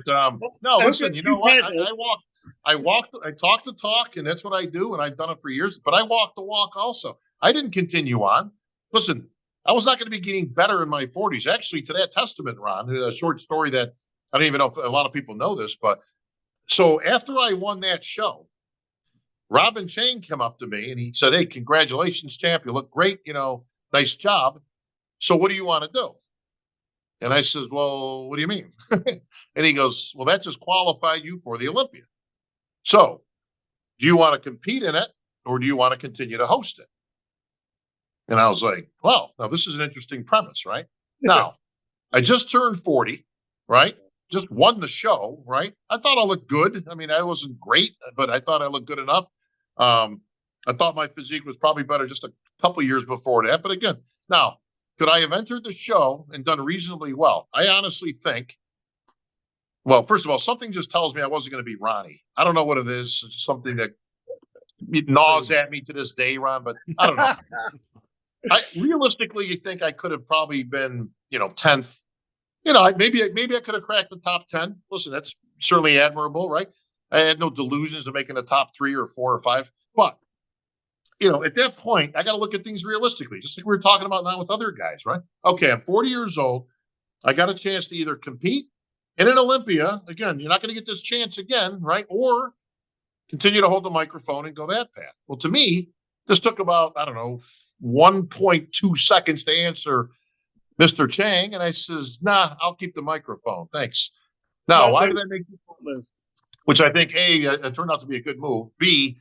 no, listen, you know what? I talk the talk, and that's what I do, and I've done it for years. But I walk the walk also. I didn't continue on. Listen, I was not going to be getting better in my 40s. Actually, to that testament, Ron, a short story that I don't even know if a lot of people know this, but so after I won that show, Robin Chang came up to me and he said, "Hey, congratulations, champ. You look great. Nice job." so what do you want to do? And I says, well, what do you mean? And he goes, well, that just qualified you for the Olympia. So do you want to compete in it, or do you want to continue to host it? And I was like, well, now this is an interesting premise, right? Now, I just turned 40, right? Just won the show, right? I thought I looked good. I mean, I wasn't great, but I thought I looked good enough. I thought my physique was probably better just a couple of years before that. But again, now, could I have entered the show and done reasonably well? I honestly think, well, first of all, something just tells me I wasn't going to be Ronnie. I don't know what it is. It's something that gnaws at me to this day, Ron, but I don't know. I realistically, you think I could have probably been, 10th. Maybe I could have cracked the top 10. Listen, that's certainly admirable, right? I had no delusions of making the top 3 or 4 or 5. But, at that point, I got to look at things realistically, just like we were talking about now with other guys, right? Okay, I'm 40 years old. I got a chance to either compete in an Olympia. Again, you're not going to get this chance again, right? Or continue to hold the microphone and go that path. Well, to me, this took about, 1.2 seconds to answer Mr. Chang. And I says, nah, I'll keep the microphone. Thanks. Now, why did I make this move? Which I think, A, it turned out to be a good move. B,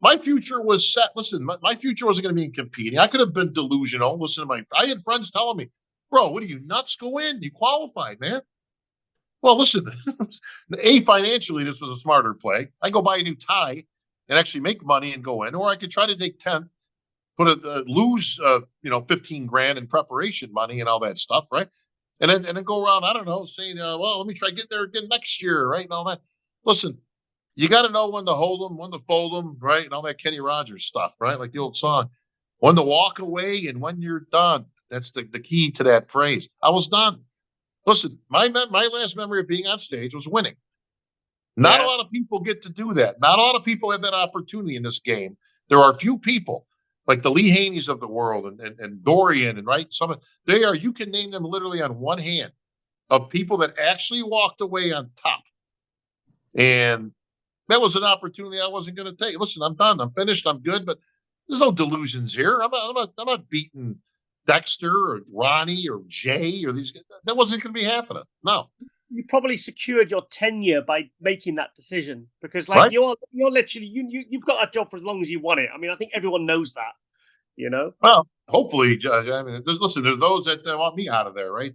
my future was set. Listen, my future wasn't going to be in competing. I could have been delusional. Listen to I had friends telling me, bro, what are you, nuts? Go in. You qualified, man. Well, listen, A, financially, this was a smarter play. I go buy a new tie and actually make money and go in, or I could try to take 10th, lose 15 grand in preparation money and all that stuff, right? And then go around, I don't know, saying, well, let me try get there again next year, right? And all that. Listen, you got to know when to hold them, when to fold them, right? And all that Kenny Rogers stuff, right? Like the old song, when to walk away and when you're done. That's the key to that phrase. I was done. Listen, my last memory of being on stage was winning. Not a lot of people get to do that. Not a lot of people have that opportunity in this game. There are a few people like the Lee Haneys of the world and Dorian and right. You can name them literally on one hand of people that actually walked away on top. And that was an opportunity I wasn't going to take. Listen, I'm done. I'm finished. I'm good. But there's no delusions here. I'm not beating Dexter or Ronnie or Jay or these guys. That wasn't going to be happening. No. You probably secured your tenure by making that decision because, you're literally you've got that job for as long as you want it. I mean, I think everyone knows that. Well, hopefully, Judge. I mean, there's those that want me out of there, right?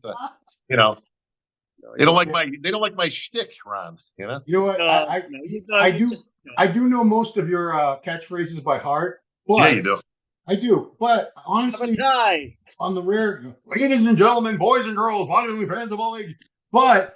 They don't like my shtick, Ron. You know what? I do know most of your catchphrases by heart. But yeah, you do. I do, but honestly, on the rare, ladies and gentlemen, boys and girls, bodybuilding fans of all ages. But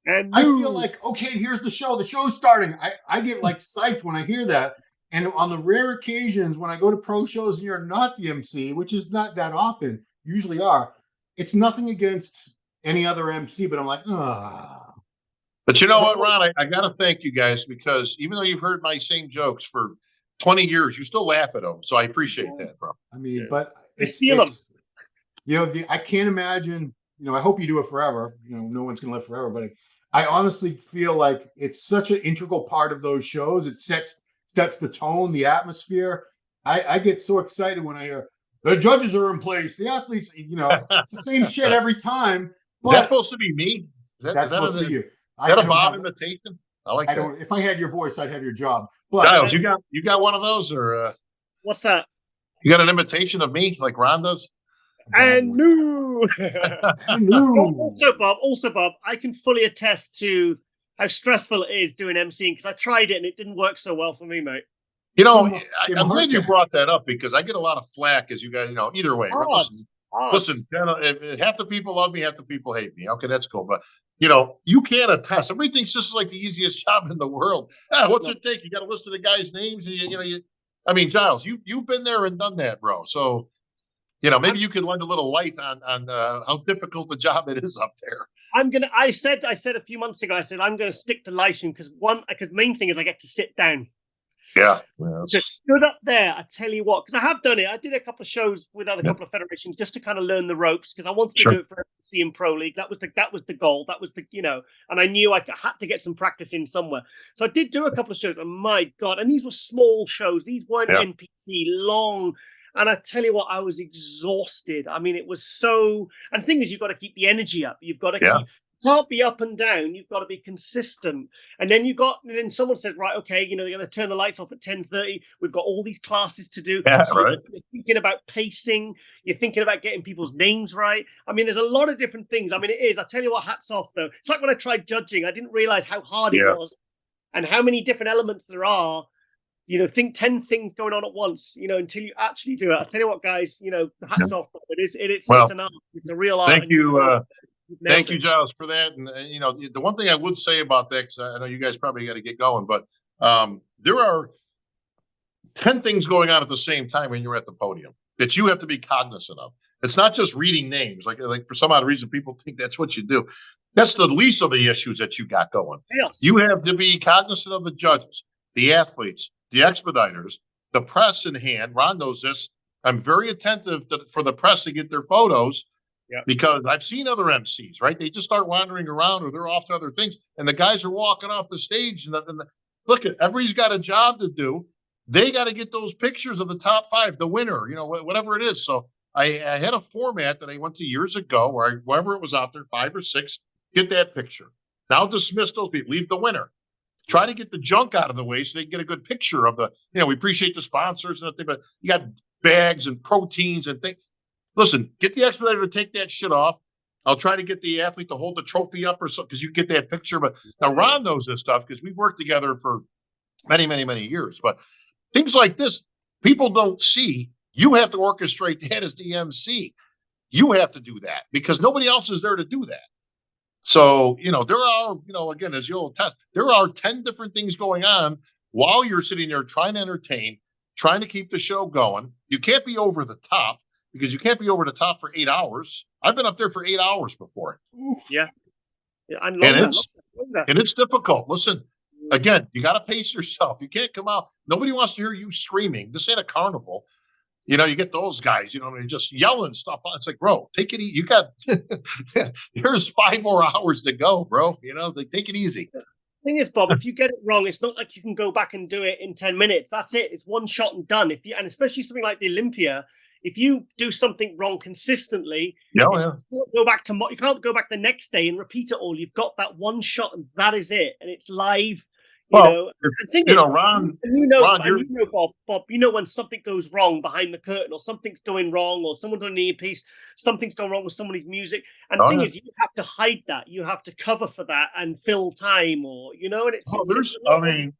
I feel like, okay, here's the show. The show's starting. I get psyched when I hear that. And on the rare occasions when I go to pro shows and you're not the MC, which is not that often, usually are, it's nothing against any other MC, but I'm like, ah. But you know what, Ron? I got to thank you guys because even though you've heard my same jokes for 20 years, you still laugh at them. So I appreciate that, bro. I mean, but I can't imagine, I hope you do it forever. No one's going to live forever, but I honestly feel like it's such an integral part of those shows. It sets the tone, the atmosphere. I get so excited when I hear the judges are in place, the athletes, it's the same shit every time. Is that supposed to be me? That's supposed to be you. Is that a Bob imitation? I like that. If I had your voice, I'd have your job. But Giles, you got one of those, or what's that? You got an imitation of me, like Ron does? And no. Also, Bob, I can fully attest to how stressful it is doing Emceeing because I tried it and it didn't work so well for me, mate. I'm glad you brought that up because I get a lot of flack as you guys, either way. Listen, half the people love me, half the people hate me. Okay, that's cool. But, you can't attest. Everybody thinks this is like the easiest job in the world. What's it take? You got to listen to the guys' names. And Giles, you've been there and done that, bro. So, maybe you could lend a little light on how difficult the job it is up there. I said a few months ago, I'm going to stick to live stream because main thing is I get to sit down. Yeah. Just stood up there. I tell you what, because I have done it. I did a couple of shows with other couple of federations just to kind of learn the ropes because I wanted to do it for Emceeing Pro League. That was the goal. That was and I knew I had to get some practice in somewhere. So I did do a couple of shows. And my God, and these were small shows. These weren't NPC long. And I tell you what, I was exhausted. I mean, it was so. And the thing is, you've got to keep the energy up. You've got to keep. Can't be up and down. You've got to be consistent. And then then someone said, right, okay, you know, they're going to turn the lights off at 10:30. We've got all these classes to do. Yeah, so right. You're thinking about pacing. You're thinking about getting people's names right. I mean, there's a lot of different things. I mean, it is. I tell you what, hats off though. It's like when I tried judging, I didn't realize how hard it was and how many different elements there are. You know, think 10 things going on at once, you know, until you actually do it. I tell you what, guys, you know, hats off. It's an art. It's a real art. Thank you. Thank it. you, Giles, for that. And, you know, the one thing I would say about that, because I know you guys probably got to get going, but there are 10 things going on at the same time when you're at the podium that you have to be cognizant of. It's not just reading names. Like for some odd reason, people think that's what you do. That's the least of the issues that you got going. Yes. You have to be cognizant of the judges, the athletes, the expediters, the press in hand. Ron knows this. I'm very attentive for the press to get their photos. Yeah. Because I've seen other MCs, right? They just start wandering around or they're off to other things. And the guys are walking off the stage. Look, everybody's got a job to do. They got to get those pictures of the top 5, the winner, you know, whatever it is. So I had a format that I went to years ago where whoever it was out there, 5 or 6, get that picture. Now dismiss those people, leave the winner. Try to get the junk out of the way so they can get a good picture of the, you know, we appreciate the sponsors and everything, but you got bags and proteins and things. Listen, get the expediter to take that shit off. I'll try to get the athlete to hold the trophy up or something because you get that picture. But now Ron knows this stuff because we've worked together for many, many, many years. But things like this, people don't see. You have to orchestrate that as the MC. You have to do that because nobody else is there to do that. So, you know, there are, you know, again, as you'll test, there are 10 different things going on while you're sitting there trying to entertain, trying to keep the show going. You can't be over the top. Because you can't be over the top for 8 hours. I've been up there for 8 hours before. Yeah. And it's difficult. Listen, again, you got to pace yourself. You can't come out. Nobody wants to hear you screaming. This ain't a carnival. You know, you get those guys, you know, they're just yelling stuff. It's like, bro, take it easy. You got, here's 5 more hours to go, bro. You know, take it easy. The thing is, Bob, if you get it wrong, it's not like you can go back and do it in 10 minutes. That's it. It's one shot and done. And especially something like the Olympia, if you do something wrong consistently, you can't go back the next day and repeat it all. You've got that one shot and that is it. And it's live. Ron, Bob, you know when something goes wrong behind the curtain or something's going wrong or someone's on an earpiece, something's going wrong with somebody's music. And the thing is, you have to hide that. You have to cover for that and fill time or, you know, and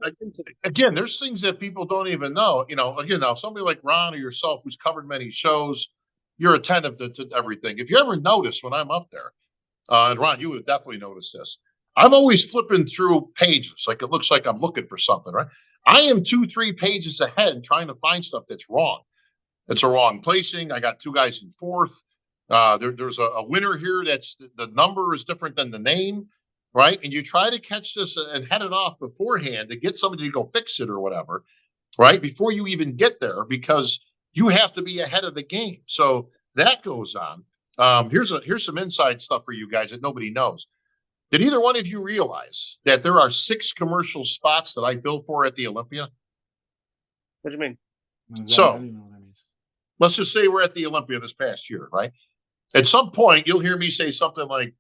again, there's things that people don't even know. You know, again, now somebody like Ron or yourself who's covered many shows, you're attentive to everything. If you ever notice when I'm up there, and Ron, you would have definitely noticed this. I'm always flipping through pages. Like it looks like I'm looking for something, right? I am 2-3 pages ahead trying to find stuff that's wrong. It's a wrong placing. I got 2 guys in 4th. There's a winner here. That's the number is different than the name, right? And you try to catch this and head it off beforehand to get somebody to go fix it or whatever, right? Before you even get there, because you have to be ahead of the game. So that goes on. Here's some inside stuff for you guys that nobody knows. Did either one of you realize that there are 6 commercial spots that I bill for at the Olympia? What do you mean? So let's just say we're at the Olympia this past year, right? At some point, you'll hear me say something like,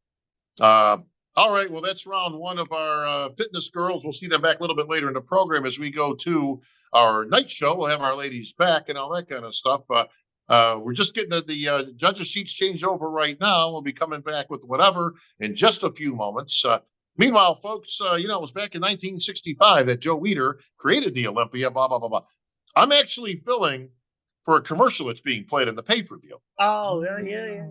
all right, well, that's round 1 of our fitness girls. We'll see them back a little bit later in the program as we go to our night show. We'll have our ladies back and all that kind of stuff. We're just getting the judges' sheets changed over right now. We'll be coming back with whatever in just a few moments. Meanwhile, folks, you know, it was back in 1965 that Joe Weider created the Olympia, blah, blah, blah, blah. I'm actually filling for a commercial that's being played in the pay-per-view. Oh, yeah.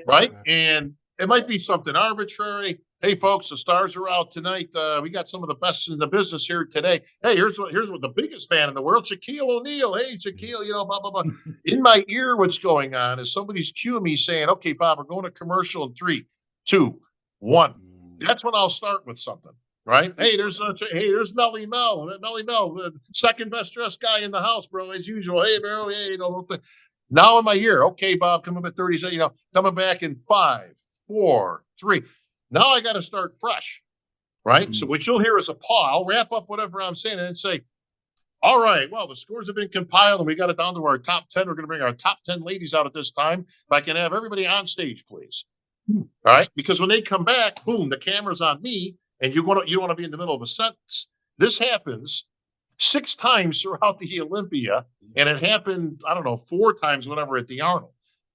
Right? And it might be something arbitrary. Hey, folks, the stars are out tonight. We got some of the best in the business here today. Hey, here's what the biggest fan in the world, Shaquille O'Neal. Hey, Shaquille, you know, blah, blah, blah. In my ear, what's going on is somebody's cueing me saying, okay, Bob, we're going to commercial in 3, 2, 1. That's when I'll start with something, right? Hey, there's Melly Mel, second best dressed guy in the house, bro, as usual. Hey, bro, hey, you know, now in my ear, okay, Bob, coming up at 30, you know, coming back in 5, 4, 3. Now I got to start fresh, right? So what you'll hear is a pause. I'll wrap up whatever I'm saying and say, All right. Well, the scores have been compiled and we got it down to our top 10. We're going to bring our top 10 ladies out at this time. If I can have everybody on stage, please. All right. Because when they come back, boom, the camera's on me and you want to be in the middle of a sentence. This happens 6 times throughout the Olympia. And it happened, I don't know, 4 times, whatever, at the Arnold.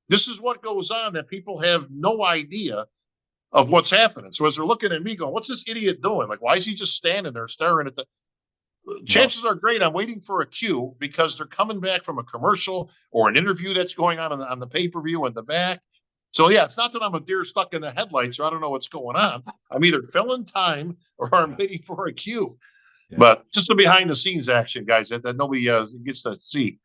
This is what goes on that people have no idea of what's happening. So as they're looking at me going, what's this idiot doing? Like, why is he just standing there staring at the... Chances are great I'm waiting for a cue because they're coming back from a commercial or an interview that's going on the pay-per-view in the back. So yeah, it's not that I'm a deer stuck in the headlights or I don't know what's going on. I'm either filling time or I'm waiting for a cue. Yeah. But just the behind the scenes action, guys, that nobody gets to see.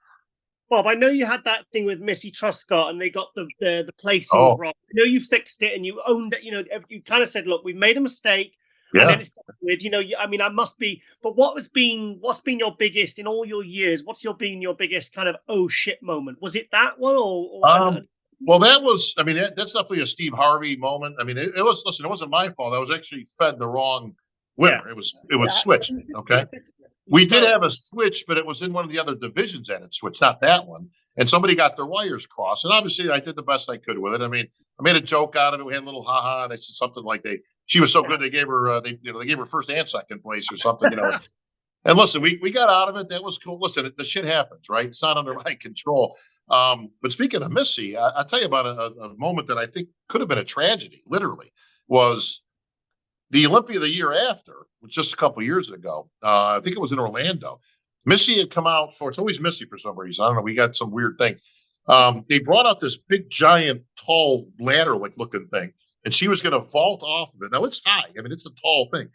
Bob, I know you had that thing with Missy Truscott and they got the placing wrong. I know you fixed it and you owned it. You know, you kind of said, look, we've made a mistake. Yeah. And then it's with, you know, I mean, I must be, but what's been your biggest in all your years? What's been your biggest kind of, oh shit moment? Was it that one or well, that was, I mean, that's definitely a Steve Harvey moment. I mean, it was, listen, it wasn't my fault. I was actually fed the wrong winner. Yeah. It was switched. Okay. We did have a switch, but it was in one of the other divisions and it switched, not that one. And somebody got their wires crossed. And obviously I did the best I could with it. I mean, I made a joke out of it. We had a little ha-ha and it's something like she was so good they gave her they gave her first and second place or something, you know. And listen, we got out of it. That was cool. Listen, the shit happens, right? It's not under my control. But speaking of Missy, I'll tell you about a moment that I think could have been a tragedy, literally, was the Olympia the year after, which just a couple of years ago. I think it was in Orlando. Missy had come out it's always Missy for some reason. I don't know. We got some weird thing. They brought out this big, giant, tall ladder like looking thing. And she was going to vault off of it. Now, it's high. I mean, it's a tall thing.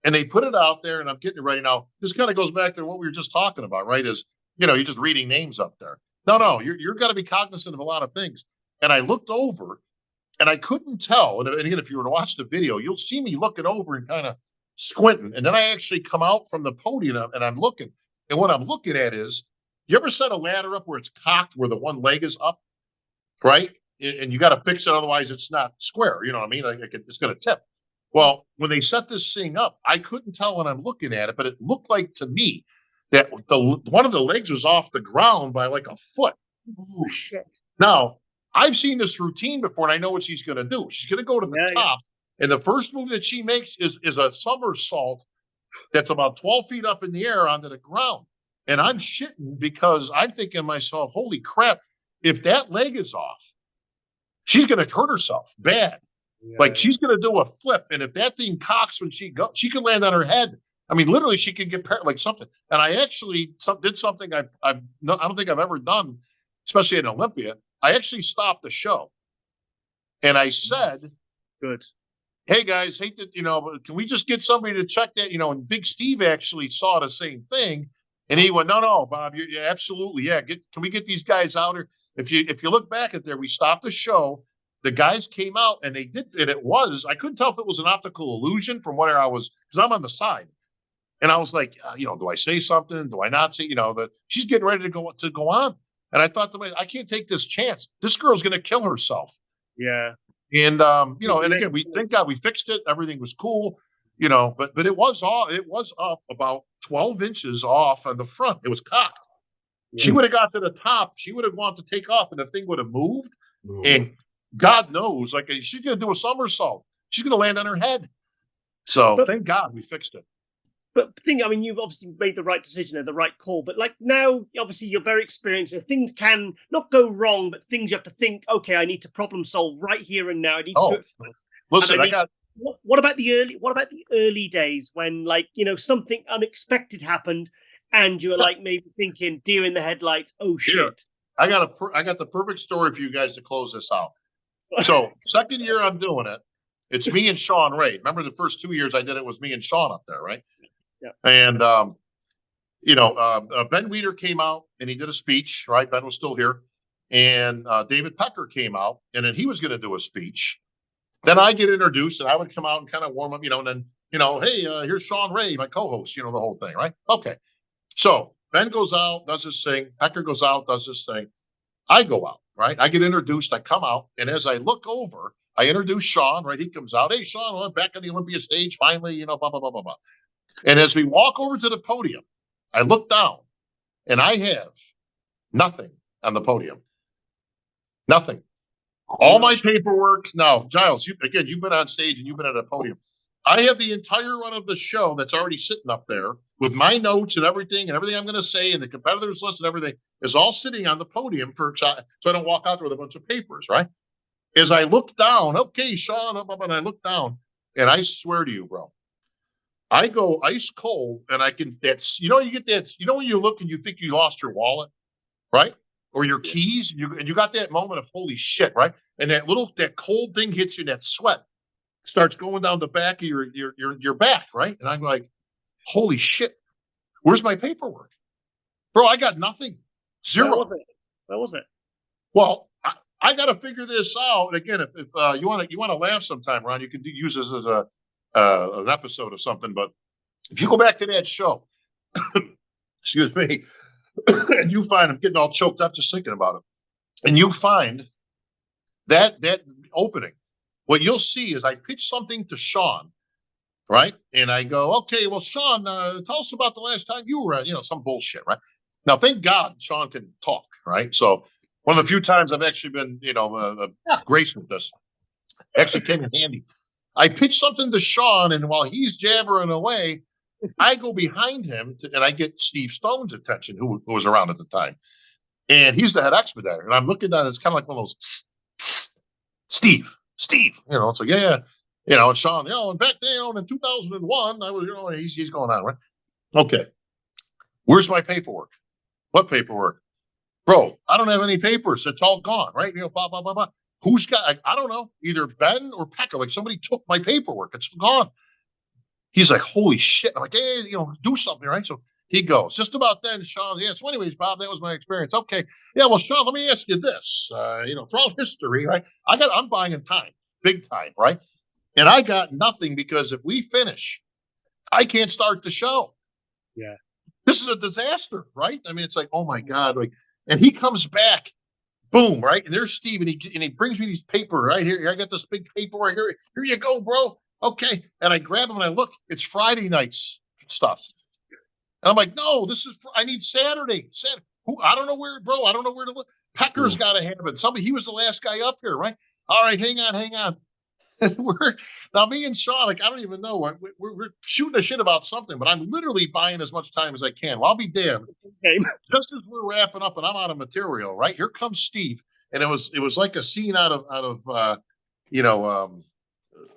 And they put it out there, and I'm getting it ready now. This kind of goes back to what we were just talking about, right? Is, you know, you're just reading names up there. No, you're got to be cognizant of a lot of things. And I looked over, and I couldn't tell. And again, if you were to watch the video, you'll see me looking over and kind of squinting. And then I actually come out from the podium, and I'm looking. And what I'm looking at is, you ever set a ladder up where it's cocked, where the one leg is up, right? And you got to fix it, otherwise it's not square. You know what I mean? Like it's going to tip. Well, when they set this thing up, I couldn't tell when I'm looking at it, but it looked like to me that one of the legs was off the ground by like a foot. Oh shit! Now I've seen this routine before, and I know what she's going to do. She's going to go to the top, and the first move that she makes is a somersault that's about 12 feet up in the air onto the ground. And I'm shitting because I'm thinking to myself, holy crap! If that leg is off, she's going to hurt herself bad. Yeah, like she's going to do a flip. And if that thing cocks when she goes, she could land on her head. I mean, literally she could get like something. And I actually did something I don't think I've ever done, especially in Olympia. I actually stopped the show. And I said, good. Hey guys, hate that, you know, but can we just get somebody to check that? You know, and Big Steve actually saw the same thing. And he went, no, Bob, you absolutely. Yeah. Can we get these guys out here? If you look back at there, we stopped the show. The guys came out and they did, and I couldn't tell if it was an optical illusion from where I was, because I'm on the side. And I was like, you know, do I say something? Do I not say, you know, that she's getting ready to go on. And I thought to myself, I can't take this chance. This girl's going to kill herself. Yeah. And, you know, and again, thank God we fixed it. Everything was cool, you know, but it was up about 12 inches off on the front. It was cocked. Yeah. She would have got to the top. She would have wanted to take off and the thing would have moved. Ooh. And God knows, like she's going to do a somersault. She's going to land on her head. So thank God we fixed it. But I mean, you've obviously made the right decision and the right call. But like now, obviously, you're very experienced. Things can not go wrong, but things you have to think, okay, I need to problem solve right here and now. I need to do it fast. Listen, what about the early days when, like, you know, something unexpected happened and you're like maybe thinking deer in the headlights, oh shit. Yeah. I got the perfect story for you guys to close this out. So second year I'm doing it. It's me and Sean Ray. Remember the first 2 years I did it was me and Sean up there, right? Yeah. And you know, Ben Weeder came out and he did a speech, right? Ben was still here. And David Pecker came out and then he was going to do a speech. Then I get introduced and I would come out and kind of warm up, you know, and then, you know, hey, here's Sean Ray, my co-host, you know, the whole thing, right? Okay. So Ben goes out, does his thing. Pecker goes out, does his thing. I go out, right? I get introduced. I come out. And as I look over, I introduce Sean, right? He comes out. Hey, Sean, I'm back on the Olympia stage. Finally, you know, blah, blah, blah, blah, blah. And as we walk over to the podium, I look down And I have nothing on the podium. Nothing. All my paperwork. Now, Giles, you've been on stage and you've been at a podium. I have the entire run of the show that's already sitting up there with my notes and everything I'm going to say, and the competitors list and everything is all sitting on the podium so I don't walk out there with a bunch of papers, right? As I look down, okay, Sean, and I look down, and I swear to you, bro, I go ice cold, and I can, you get that, when you look and you think you lost your wallet, right? Or your keys, and you got that moment of holy shit, right? And that cold thing hits you, and that sweat starts going down the back of your back, right? And I'm like, holy shit, where's my paperwork? Bro, I got nothing. Zero. Where was it? Well, I got to figure this out. And again, if you want to laugh sometime, Ron, you can use this as an episode of something. But if you go back to that show, excuse me, and you find, I'm getting all choked up just thinking about it, and you find that opening, what you'll see is I pitch something to Sean, right? And I go, okay, well, Sean, tell us about the last time you were at, some bullshit, right? Now, thank God Sean can talk, right? So one of the few times I've actually been, graced with this, actually came in handy. I pitch something to Sean, and while he's jabbering away, I go behind him and I get Steve Stone's attention, who was around at the time. And he's the head expediter. And I'm looking down, it's kind of like one of those, Steve, it's like, yeah. And Sean, and back then, in 2001, I was, he's going on, right? Okay. Where's my paperwork? What paperwork? Bro, I don't have any papers. It's all gone, right? Blah, blah, blah, blah. Who's got, I don't know, either Ben or Pecker. Like somebody took my paperwork. It's gone. He's like, holy shit. I'm like, hey, do something, right? So he goes. Just about then, Sean, so anyways, Bob, that was my experience. Okay. Yeah, well, Sean, let me ask you this. Throughout history, right? I'm buying in time, big time, right? And I got nothing because if we finish, I can't start the show. Yeah. This is a disaster, right? I mean, it's like, oh my God. And he comes back, boom, right? And there's Steve, and he brings me these paper right here. I got this big paper right here. Here you go, bro. Okay. And I grab him and I look, it's Friday night's stuff. And I'm like, no, I need Saturday. I don't know where, bro. I don't know where to look. Pecker's got to have it. He was the last guy up here, right? All right, hang on. Now me and Sean, I don't even know. We're shooting a shit about something, but I'm literally buying as much time as I can. Well, I'll be damned. Okay. Just as we're wrapping up and I'm out of material, right? Here comes Steve. And it was like a scene out of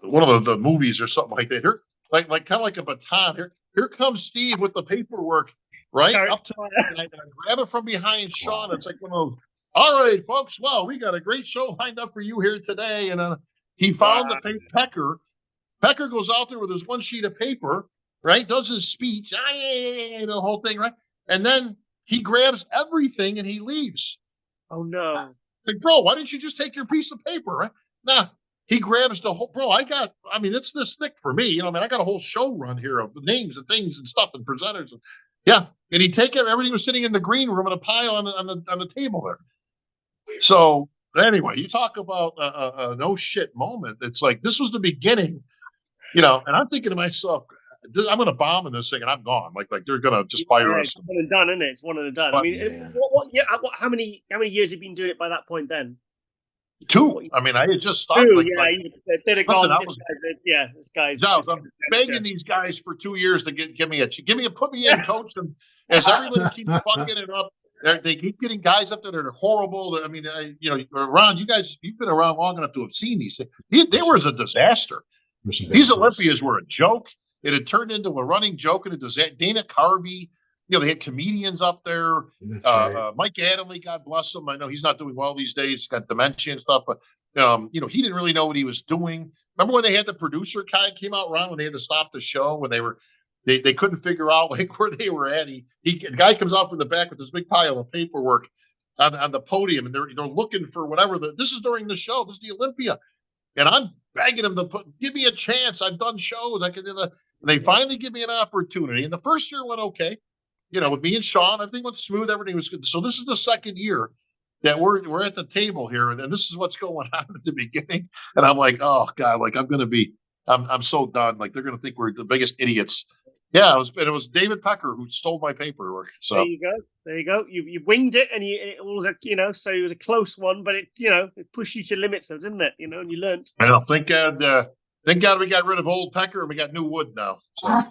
one of the movies or something like that. Here, like kind of like a baton. Here comes Steve with the paperwork, right? Sorry. Up to and I grab it from behind Sean. It's like one of those, all right, folks. Well, we got a great show lined up for you here today. And he found the Pecker. Pecker goes out there with his one sheet of paper, right? Does his speech, the whole thing, right? And then he grabs everything and he leaves. Oh, no. Like, bro, why didn't you just take your piece of paper, right? Nah, he grabs the whole, bro, it's this thick for me. I got a whole show run here of names and things and stuff and presenters. And, yeah. And he'd take everything was sitting in the green room in a pile on the table there. So, anyway, you talk about a no shit moment. It's like, this was the beginning, and I'm thinking to myself, I'm going to bomb in this thing and I'm gone. Like they're going to just fire us. It's one and done, isn't it? It's one and done. But, how many years have you been doing it by that point then? 2. I mean, I had just started. 2, this guy's. Giles, I'm begging these guys for 2 years to put me in, coach. And as everybody keeps fucking it up, they keep getting guys up there that are horrible. I mean, Ron, you've been around long enough to have seen these things. They were a disaster. These Olympias were a joke. It had turned into a running joke, and it was Dana Carvey. They had comedians up there. Right. Mike Adamle, God bless him. I know he's not doing well these days. He's got dementia and stuff, but he didn't really know what he was doing. Remember when they had the producer guy came out, Ron, when they had to stop the show when they couldn't figure out where they were at. The guy comes out from the back with this big pile of paperwork on the podium, and they're looking for whatever. This is during the show. This is the Olympia, and I'm begging him to give me a chance. I've done shows. I can do that. And they finally give me an opportunity. And the first year went okay. With me and Sean, everything went smooth. Everything was good. So this is the second year that we're at the table here, and this is what's going on at the beginning. And I'm like, oh God, like I'm so done. Like they're gonna think we're the biggest idiots, Yeah, it was David Pecker who stole my paperwork. So there you go. There you go. You winged it, and it was so it was a close one, but it it pushed you to limits, though, didn't it? And you learned. well, thank God we got rid of old Pecker and we got new wood now. So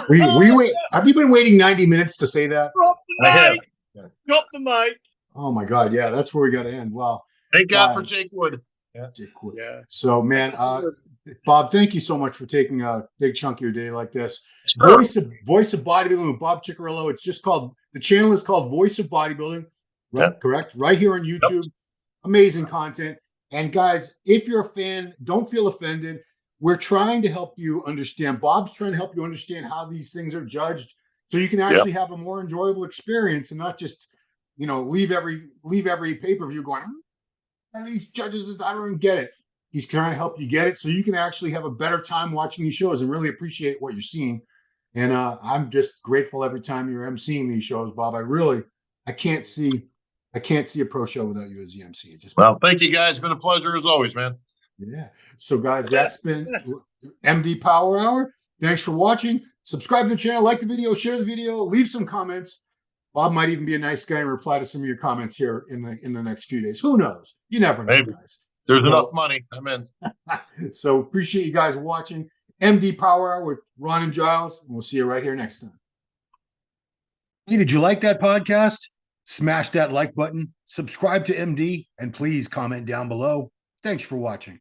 we wait. Have you been waiting 90 minutes to say that? Drop the I have. mic. Drop the mic. Oh my God. Yeah, that's where we got to end. Well, Thank God for Jake Wood. Yeah. So, man, Bob, thank you so much for taking a big chunk of your day like this. Sure. Voice of Bodybuilding with Bob Cicherillo. It's just called, the channel is called Voice of Bodybuilding. Right, Yep. Correct. Right here on YouTube. Yep. Amazing content. And guys, if you're a fan, don't feel offended. We're trying to help you understand. Bob's trying to help you understand how these things are judged, so you can actually have a more enjoyable experience and not just, leave every pay-per-view going, and these judges, I don't even get it. He's trying to help you get it so you can actually have a better time watching these shows and really appreciate what you're seeing. And I'm just grateful every time you're emceeing these shows, Bob. I can't see a pro show without you as the MC. Well, thank you guys. It's been a pleasure as always, man. Yeah. So guys, that's been MD Power Hour. Thanks for watching. Subscribe to the channel, like the video, share the video, leave some comments. Bob might even be a nice guy and reply to some of your comments here in the next few days. Who knows? You never know, Maybe. guys. There's enough money. I'm in. So appreciate you guys watching MD Power Hour with Ron and Giles, and we'll see you right here next time. Hey, did you like that podcast? Smash that like button, subscribe to MD, and please comment down below. Thanks for watching.